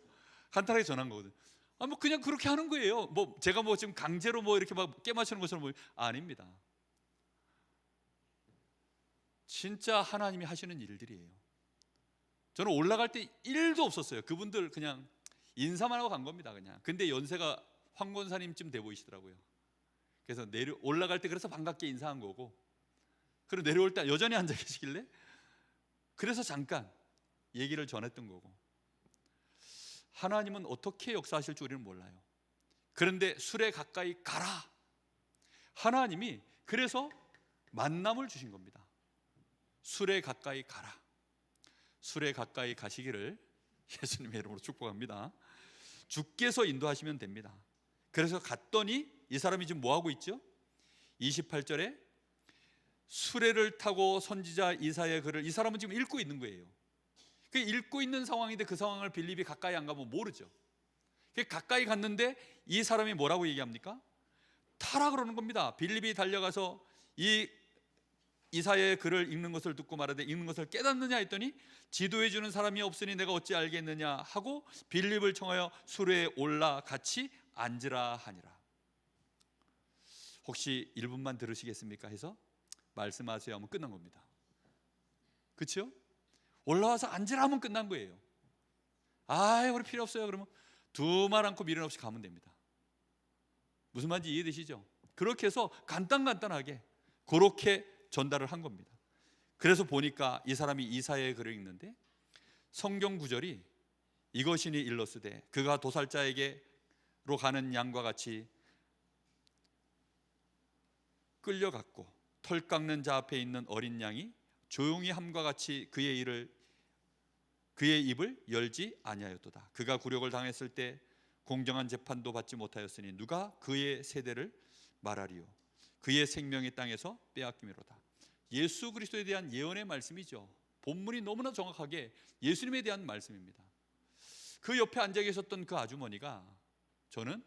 간단하게 전한 거거든요. 아, 뭐 그냥 그렇게 하는 거예요. 뭐 제가 뭐 지금 강제로 뭐 이렇게 막 깨맞추는 것처럼 뭐 아닙니다. 진짜 하나님이 하시는 일들이에요. 저는 올라갈 때 1도 없었어요. 그분들 그냥 인사만 하고 간 겁니다, 그냥. 근데 연세가 황 권사님쯤 돼 보이시더라고요. 그래서 올라갈 때 그래서 반갑게 인사한 거고, 그리고 내려올 때 여전히 앉아 계시길래 그래서 잠깐 얘기를 전했던 거고. 하나님은 어떻게 역사하실 줄 우리는 몰라요. 그런데 술에 가까이 가라. 하나님이 그래서 만남을 주신 겁니다. 술에 가까이 가라. 술에 가까이 가시기를 예수님의 이름으로 축복합니다. 주께서 인도하시면 됩니다. 그래서 갔더니 이 사람이 지금 뭐 하고 있죠? 28절에 수레를 타고 선지자 이사야의 글을 이 사람은 지금 읽고 있는 거예요. 그 읽고 있는 상황인데 그 상황을 빌립이 가까이 안 가면 모르죠. 가까이 갔는데 이 사람이 뭐라고 얘기합니까? 타라 그러는 겁니다. 빌립이 달려가서 이 이사야의 글을 읽는 것을 듣고 말하되 읽는 것을 깨닫느냐 했더니 지도해 주는 사람이 없으니 내가 어찌 알겠느냐 하고 빌립을 청하여 수레에 올라 같이 앉으라 하니라. 혹시 1분만 들으시겠습니까 해서 말씀하세요 하면 끝난 겁니다. 그렇죠? 올라와서 앉으라 하면 끝난 거예요. 아, 우리 필요 없어요. 그러면 두 말 않고 미련 없이 가면 됩니다. 무슨 말인지 이해되시죠? 그렇게 해서 간단하게 그렇게 전달을 한 겁니다. 그래서 보니까 이 사람이 이사야의 글을 읽는데 성경 구절이 이것이니 일러스되 그가 도살자에게로 가는 양과 같이 끌려갔고 털 깎는 자 앞에 있는 어린 양이 조용히 함과 같이 그의 입을 열지 아니하였도다. 그가 굴욕을 당했을 때 공정한 재판도 받지 못하였으니 누가 그의 세대를 말하리요. 그의 생명이 땅에서 빼앗기미로다. 예수 그리스도에 대한 예언의 말씀이죠. 본문이 너무나 정확하게 예수님에 대한 말씀입니다. 그 옆에 앉아 계셨던 그 아주머니가 저는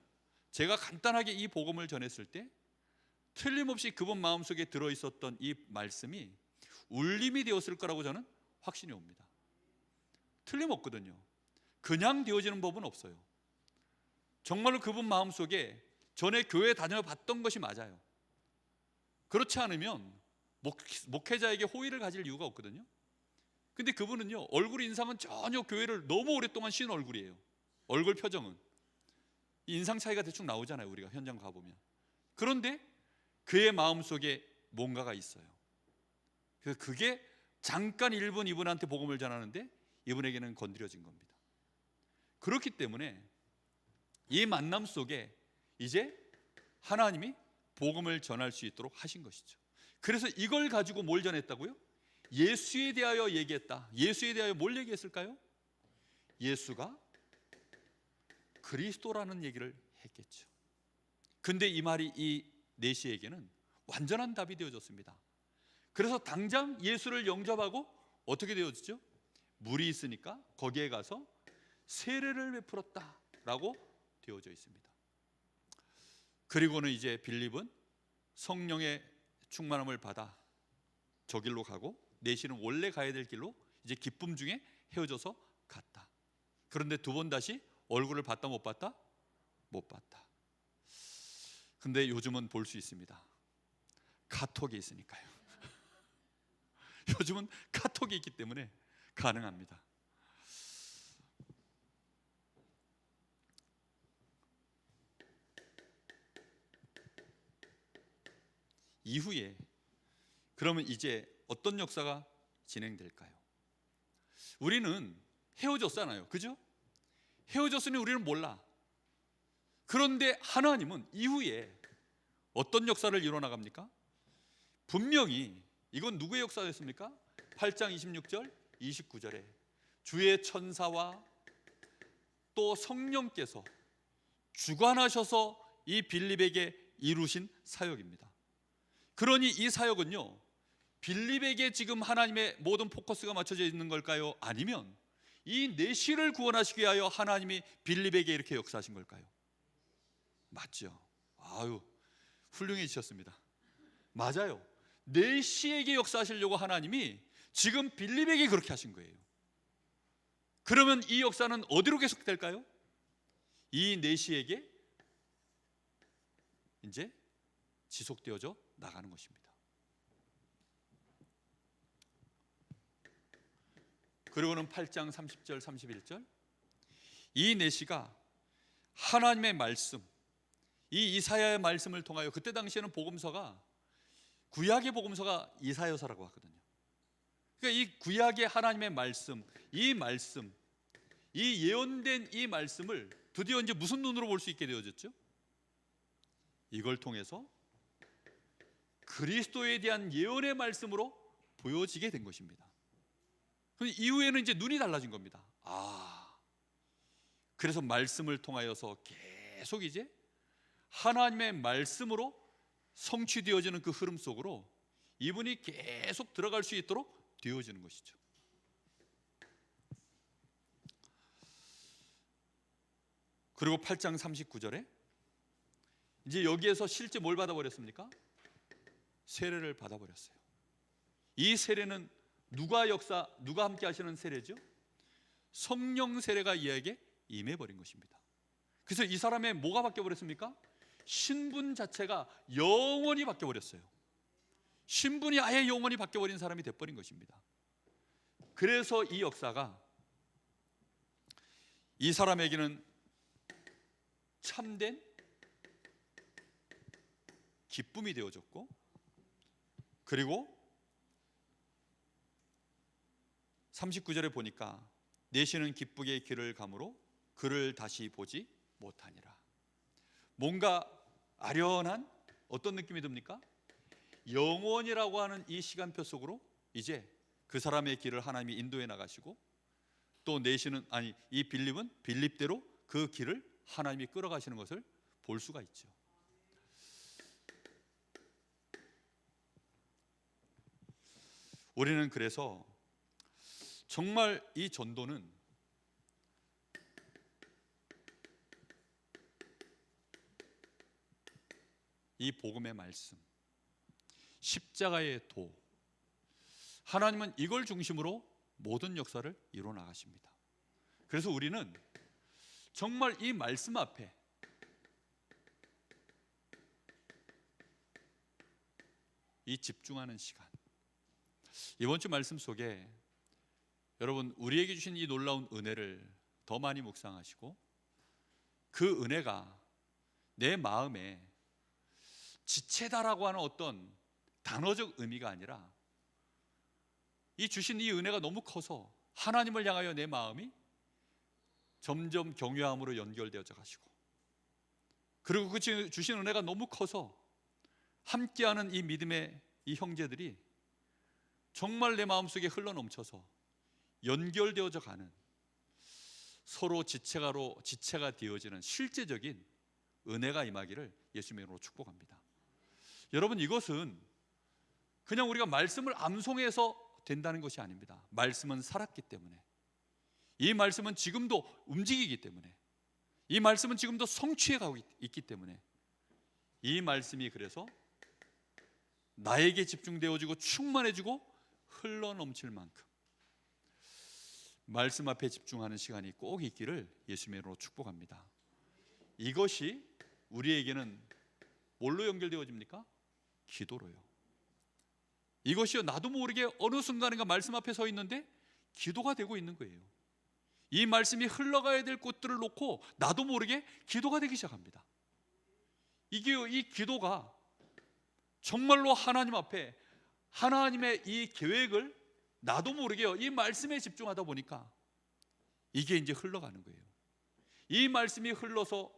제가 간단하게 이 복음을 전했을 때 틀림없이 그분 마음속에 들어있었던 이 말씀이 울림이 되었을 거라고 저는 확신이 옵니다. 틀림없거든요. 그냥 되어지는 법은 없어요. 정말로 그분 마음속에 전에 교회 다녀봤던 것이 맞아요. 그렇지 않으면 목회자에게 호의를 가질 이유가 없거든요. 근데 그분은요, 얼굴 인상은 전혀 교회를 너무 오랫동안 쉰 얼굴이에요. 얼굴 표정은 인상 차이가 대충 나오잖아요. 우리가 현장 가보면. 그런데 그의 마음속에 뭔가가 있어요. 그래서 그게 잠깐 1분 이분한테 복음을 전하는데 이분에게는 건드려진 겁니다. 그렇기 때문에 이 만남 속에 이제 하나님이 복음을 전할 수 있도록 하신 것이죠. 그래서 이걸 가지고 뭘 전했다고요? 예수에 대하여 얘기했다. 예수에 대하여 뭘 얘기했을까요? 예수가 그리스도라는 얘기를 했겠죠. 근데 이 말이 이 네시에게는 완전한 답이 되어졌습니다. 그래서 당장 예수를 영접하고 어떻게 되어지죠? 물이 있으니까 거기에 가서 세례를 베풀었다라고 되어져 있습니다. 그리고는 이제 빌립은 성령의 충만함을 받아 저 길로 가고 내시는 원래 가야 될 길로 이제 기쁨 중에 헤어져서 갔다. 그런데 두 번 다시 얼굴을 봤다 못 봤다? 못 봤다. 근데 요즘은 볼 수 있습니다. 카톡이 있으니까요. 요즘은 카톡이 있기 때문에 가능합니다. 이후에 그러면 이제 어떤 역사가 진행될까요? 우리는 헤어졌잖아요. 그죠? 헤어졌으니 우리는 몰라. 그런데 하나님은 이후에 어떤 역사를 이뤄나갑니까? 분명히 이건 누구의 역사였습니까? 8장 26절 29절에 주의 천사와 또 성령께서 주관하셔서 이 빌립에게 이루신 사역입니다. 그러니 이 사역은요, 빌립에게 지금 하나님의 모든 포커스가 맞춰져 있는 걸까요? 아니면 이 내시를 구원하시기 위하여 하나님이 빌립에게 이렇게 역사하신 걸까요? 맞죠? 아유, 훌륭해지셨습니다. 맞아요. 내시에게 역사하시려고 하나님이 지금 빌립에게 그렇게 하신 거예요. 그러면 이 역사는 어디로 계속될까요? 이 내시에게 이제 지속되어져 나가는 것입니다. 그리고는 8장 30절 31절 이 내시가 하나님의 말씀, 이 이사야의 말씀을 통하여, 그때 당시에는 복음서가 구약의 복음서가 이사야서라고 하거든요. 그러니까 이 구약의 하나님의 말씀, 이 예언된 이 말씀을 드디어 이제 무슨 눈으로 볼 수 있게 되어졌죠? 이걸 통해서 그리스도에 대한 예언의 말씀으로 보여지게 된 것입니다. 이후에는 이제 눈이 달라진 겁니다. 그래서 말씀을 통하여서 계속 이제 하나님의 말씀으로 성취되어지는 그 흐름 속으로 이분이 계속 들어갈 수 있도록 되어지는 것이죠. 그리고 8장 39절에 이제 여기에서 실제 뭘 받아버렸습니까? 세례를 받아버렸어요. 이 세례는 누가 함께 하시는 세례죠? 성령 세례가 이에게 임해버린 것입니다. 그래서 이 사람의 뭐가 바뀌어버렸습니까? 신분 자체가 영원히 바뀌어버렸어요. 신분이 아예 영원히 바뀌어버린 사람이 돼버린 것입니다. 그래서 이 역사가 이 사람에게는 참된 기쁨이 되어졌고, 그리고 39절에 보니까 내시는 기쁘게 길을 가므로 그를 다시 보지 못하니라. 뭔가 아련한 어떤 느낌이 듭니까? 영원이라고 하는 이 시간표 속으로 이제 그 사람의 길을 하나님이 인도해 나가시고, 또 내시는 이 빌립은 빌립대로 그 길을 하나님이 끌어가시는 것을 볼 수가 있죠. 우리는 그래서 정말 이 전도는 이 복음의 말씀, 십자가의 도, 하나님은 이걸 중심으로 모든 역사를 이루어 나가십니다. 그래서 우리는 정말 이 말씀 앞에 이 집중하는 시간, 이번 주 말씀 속에 여러분 우리에게 주신 이 놀라운 은혜를 더 많이 묵상하시고, 그 은혜가 내 마음에 지체다라고 하는 어떤 단어적 의미가 아니라, 이 주신 이 은혜가 너무 커서 하나님을 향하여 내 마음이 점점 경외함으로 연결되어져 가시고, 그리고 그 주신 은혜가 너무 커서 함께하는 이 믿음의 이 형제들이 정말 내 마음속에 흘러넘쳐서 연결되어져 가는, 서로 지체가 되어지는 실제적인 은혜가 임하기를 예수님의 이름으로 축복합니다. 여러분, 이것은 그냥 우리가 말씀을 암송해서 된다는 것이 아닙니다. 말씀은 살았기 때문에, 이 말씀은 지금도 움직이기 때문에, 이 말씀은 지금도 성취해 가고 있기 때문에 이 말씀이 그래서 나에게 집중되어지고 충만해지고 흘러넘칠 만큼 말씀 앞에 집중하는 시간이 꼭 있기를 예수님의 이름으로 축복합니다. 이것이 우리에게는 뭘로 연결되어집니까? 기도로요. 이것이요, 나도 모르게 어느 순간인가 말씀 앞에 서 있는데 기도가 되고 있는 거예요. 이 말씀이 흘러가야 될 곳들을 놓고 나도 모르게 기도가 되기 시작합니다. 이 기도가 정말로 하나님 앞에 하나님의 이 계획을 나도 모르게요, 이 말씀에 집중하다 보니까 이게 이제 흘러가는 거예요. 이 말씀이 흘러서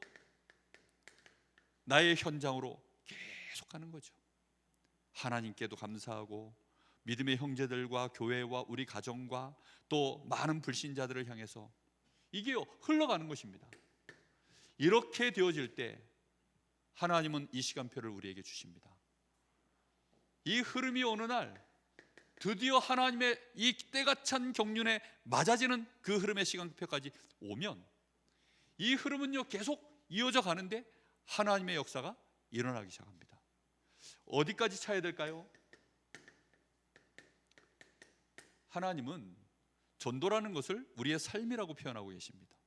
나의 현장으로 계속 가는 거죠. 하나님께도 감사하고 믿음의 형제들과 교회와 우리 가정과 또 많은 불신자들을 향해서 이게요, 흘러가는 것입니다. 이렇게 되어질 때 하나님은 이 시간표를 우리에게 주십니다. 이 흐름이 어느 날 드디어 하나님의 이 때가 찬 경륜에 맞아지는 그 흐름의 시간표까지 오면 이 흐름은요, 계속 이어져 가는데 하나님의 역사가 일어나기 시작합니다. 어디까지 차야 될까요? 하나님은 전도라는 것을 우리의 삶이라고 표현하고 계십니다.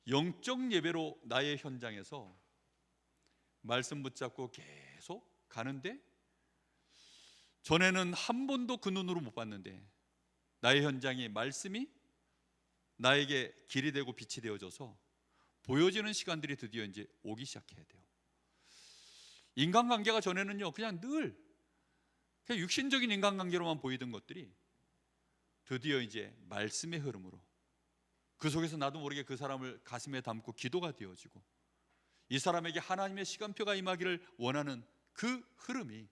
영적 예배로 나의 현장에서 말씀 붙잡고 계속 가는데 전에는 한 번도 그 눈으로 못 봤는데 나의 현장에 말씀이 나에게 길이 되고 빛이 되어져서 보여지는 시간들이 드디어 이제 오기 시작해야 돼요. 인간관계가 전에는요, 그냥 늘 그냥 육신적인 인간관계로만 보이던 것들이 드디어 이제 말씀의 흐름으로 그 속에서 나도 모르게 그 사람을 가슴에 담고 기도가 되어지고 이 사람에게 하나님의 시간표가 임하기를 원하는 그 흐름이,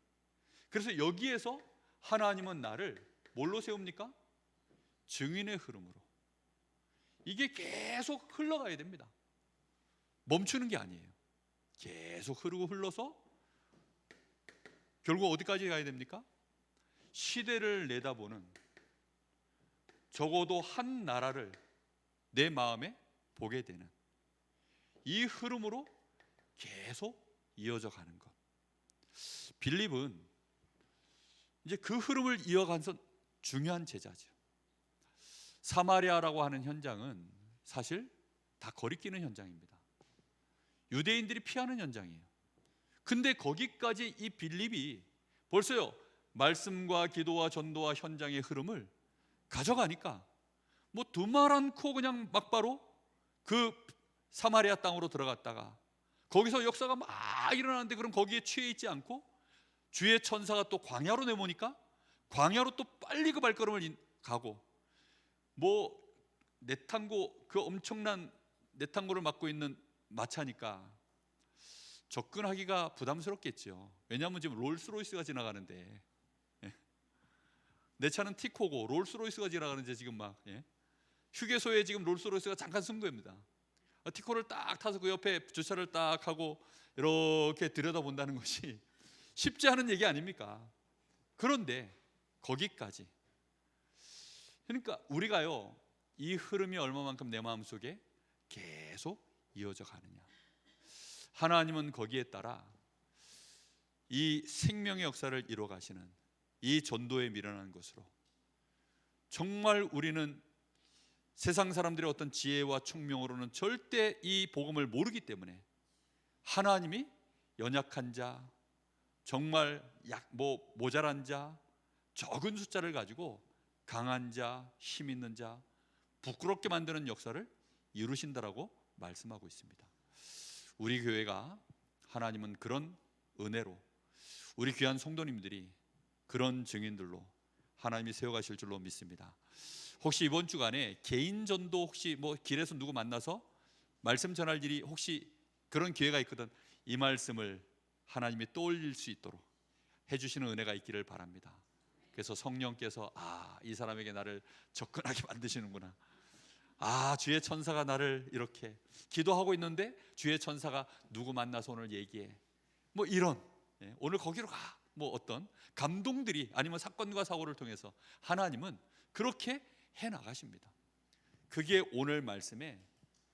그래서 여기에서 하나님은 나를 뭘로 세웁니까? 증인의 흐름으로. 이게 계속 흘러가야 됩니다. 멈추는 게 아니에요. 계속 흐르고 흘러서 결국 어디까지 가야 됩니까? 시대를 내다보는, 적어도 한 나라를 내 마음에 보게 되는 이 흐름으로 계속 이어져 가는 것. 빌립은 이제 그 흐름을 이어가서 중요한 제자죠. 사마리아라고 하는 현장은 사실 다 거리끼는 현장입니다. 유대인들이 피하는 현장이에요. 근데 거기까지 이 빌립이 벌써요, 말씀과 기도와 전도와 현장의 흐름을 가져가니까 뭐 두말 않고 그냥 막바로 그 사마리아 땅으로 들어갔다가 거기서 역사가 막 일어나는데 그럼 거기에 취해 있지 않고 주의 천사가 또 광야로 내모니까 광야로 또 빨리 그 발걸음을 가고, 뭐 내탕고, 그 엄청난 내탕고를 맡고 있는 마차니까 접근하기가 부담스럽겠죠. 왜냐하면 지금 롤스로이스가 지나가는데, 내 차는 티코고 롤스로이스가 지나가는데 지금 막 휴게소에 지금 롤스로이스가 잠깐 쓴 겁니다. 티코를 딱 타서 그 옆에 주차를 딱 하고 이렇게 들여다본다는 것이 쉽지 않은 얘기 아닙니까? 그런데 거기까지, 그러니까 우리가요, 이 흐름이 얼마만큼 내 마음속에 계속 이어져 가느냐, 하나님은 거기에 따라 이 생명의 역사를 이루어 가시는 이 전도에 미련한 것으로, 정말 우리는 세상 사람들의 어떤 지혜와 총명으로는 절대 이 복음을 모르기 때문에 하나님이 연약한 자, 정말 모자란 자, 적은 숫자를 가지고 강한 자, 힘 있는 자, 부끄럽게 만드는 역사를 이루신다라고 말씀하고 있습니다. 우리 교회가 하나님은 그런 은혜로 우리 귀한 성도님들이 그런 증인들로 하나님이 세워가실 줄로 믿습니다. 혹시 이번 주간에 개인 전도, 혹시 뭐 길에서 누구 만나서 말씀 전할 일이 혹시 그런 기회가 있거든, 이 말씀을 하나님이 떠올릴 수 있도록 해주시는 은혜가 있기를 바랍니다. 그래서 성령께서 이 사람에게 나를 접근하게 만드시는구나, 주의 천사가 나를 이렇게 기도하고 있는데 주의 천사가 누구 만나서 오늘 얘기해, 뭐 이런, 오늘 거기로 가, 뭐 어떤 감동들이, 아니면 사건과 사고를 통해서 하나님은 그렇게 해 나가십니다. 그게 오늘 말씀의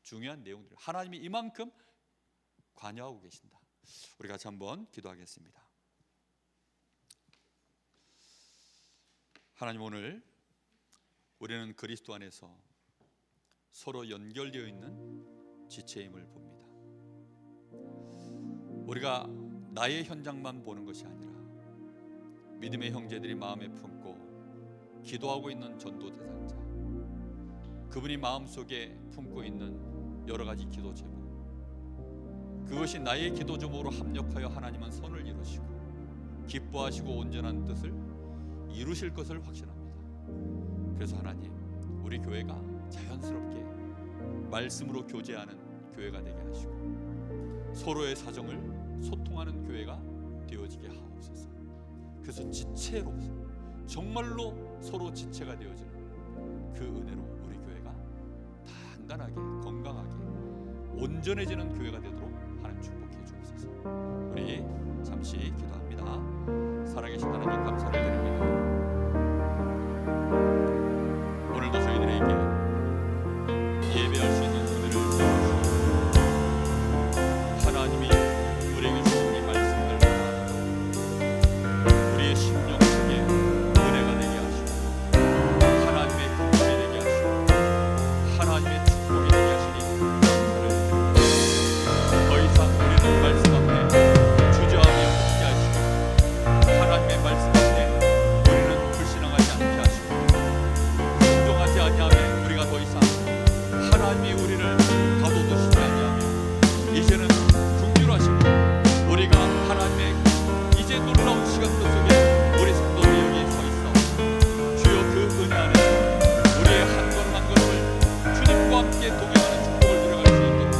중요한 내용들, 하나님이 이만큼 관여하고 계신다. 우리 같이 한번 기도하겠습니다. 하나님, 오늘 우리는 그리스도 안에서 서로 연결되어 있는 지체임을 봅니다. 우리가 나의 현장만 보는 것이 아니라 믿음의 형제들이 마음에 품고 기도하고 있는 전도 대상자, 그분이 마음속에 품고 있는 여러 가지 기도 제목, 그것이 나의 기도 제목으로 합력하여 하나님은 선을 이루시고 기뻐하시고 온전한 뜻을 이루실 것을 확신합니다. 그래서 하나님, 우리 교회가 자연스럽게 말씀으로 교제하는 교회가 되게 하시고 서로의 사정을 소통하는 교회가 되어지게 하옵소서. 그래서 지체로서 정말로 서로 지체가 되어지는 그 은혜로 우리 교회가 단단하게 건강하게 온전해지는 교회가 되도록 하나님 축복해 주옵소서. 우리 잠시 기도합니다. 살아계신 하나님, 감사를 드립니다. 오늘도 저희들에게 예배할 수 있는 은혜를 주시옵소서. 하나님이 우리에게 주신 이 말씀을 우리의 심령 속에 은혜가 되게 하시고 하나님의 긍휼이 되게 하시고 하나님의 축복이 되게 하시니 감사를 드립니다. 더 이상 우리는 말씀 앞에 주저하며 붙지 하시고 하나님의 말씀 앞에 우리는 불신앙하지 않게 하시고 순종하지 아니하며 우리가 더 이상 하나님이 우리를 가둬두시지 아니하며 이제는 긍휼하시고 우리가 하나님의 이제 놀라운 시간들 속에 우리 성도들이 여기 서 있어 주여 그 은혜 안에서 우리의 한 걸음 한 걸음을 주님과 함께 동행하는 축복을 누려갈 수 있도록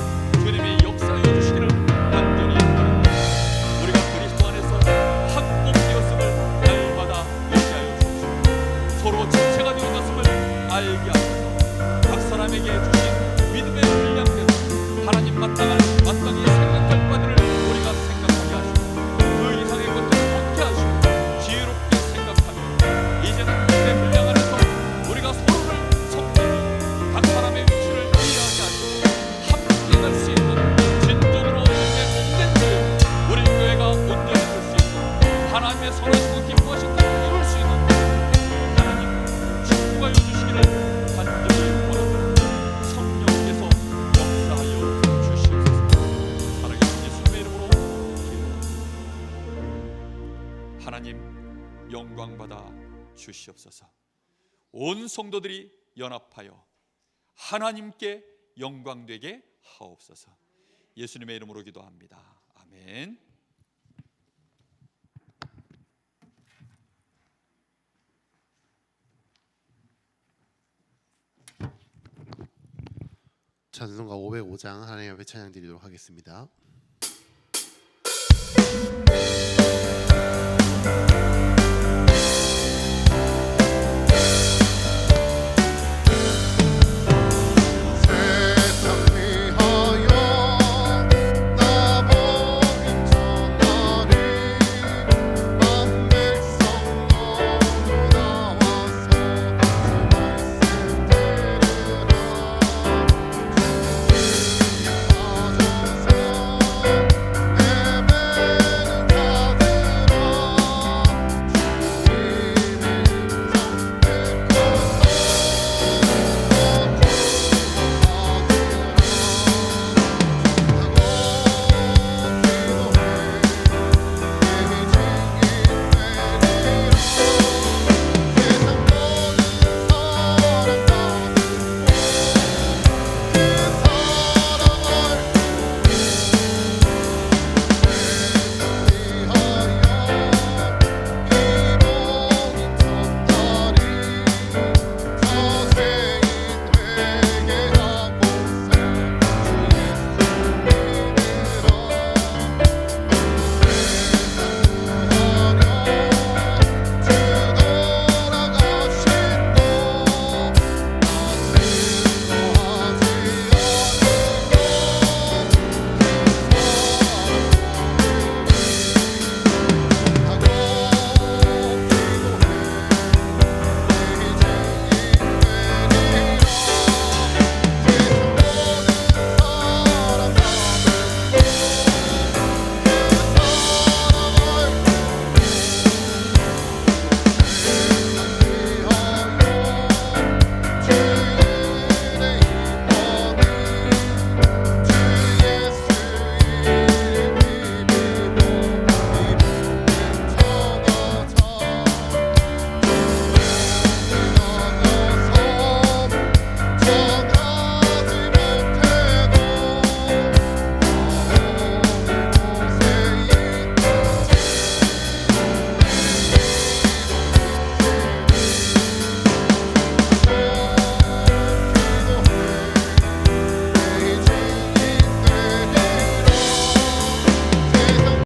주님이 역사해 주시기를 간절히 바랍니다. 우리가 그리스도 안에서 합복되었음을 날마다 의지하여 주옵시고 서로 지체가 되는 것임을 알게 하소서. 각 사람에게 주신 믿음의 분량대로 하나님 마땅히 생각할 바들을 우리가 생각하게 하시고 그 이상의 것들을 못게 하시고 지혜롭게 생각하며 이제는 믿음의 분량 안에서 우리가 서로를 섬기고 각 사람의 위치를 이해하게 하시고 함께 갈 수 있는 진정으로 주님의 몸된 교회, 우리 교회가 온전해질 수 있고 하나님의 선하시고 기뻐하신 뜻을 이룰 수 있는 하나님 축복하여 주시기를 간절히 원합니다. 성령께서 역사하여 주시옵소서. 살아계신 예수님의 이름으로 기도합니다. 하나님, 영광받아 주시옵소서. 온 성도들이 연합하여 하나님께 영광되게 하옵소서. 예수님의 이름으로 기도합니다. 아멘. 찬송가 505장 하나님 앞에 찬양 드리도록 하겠습니다.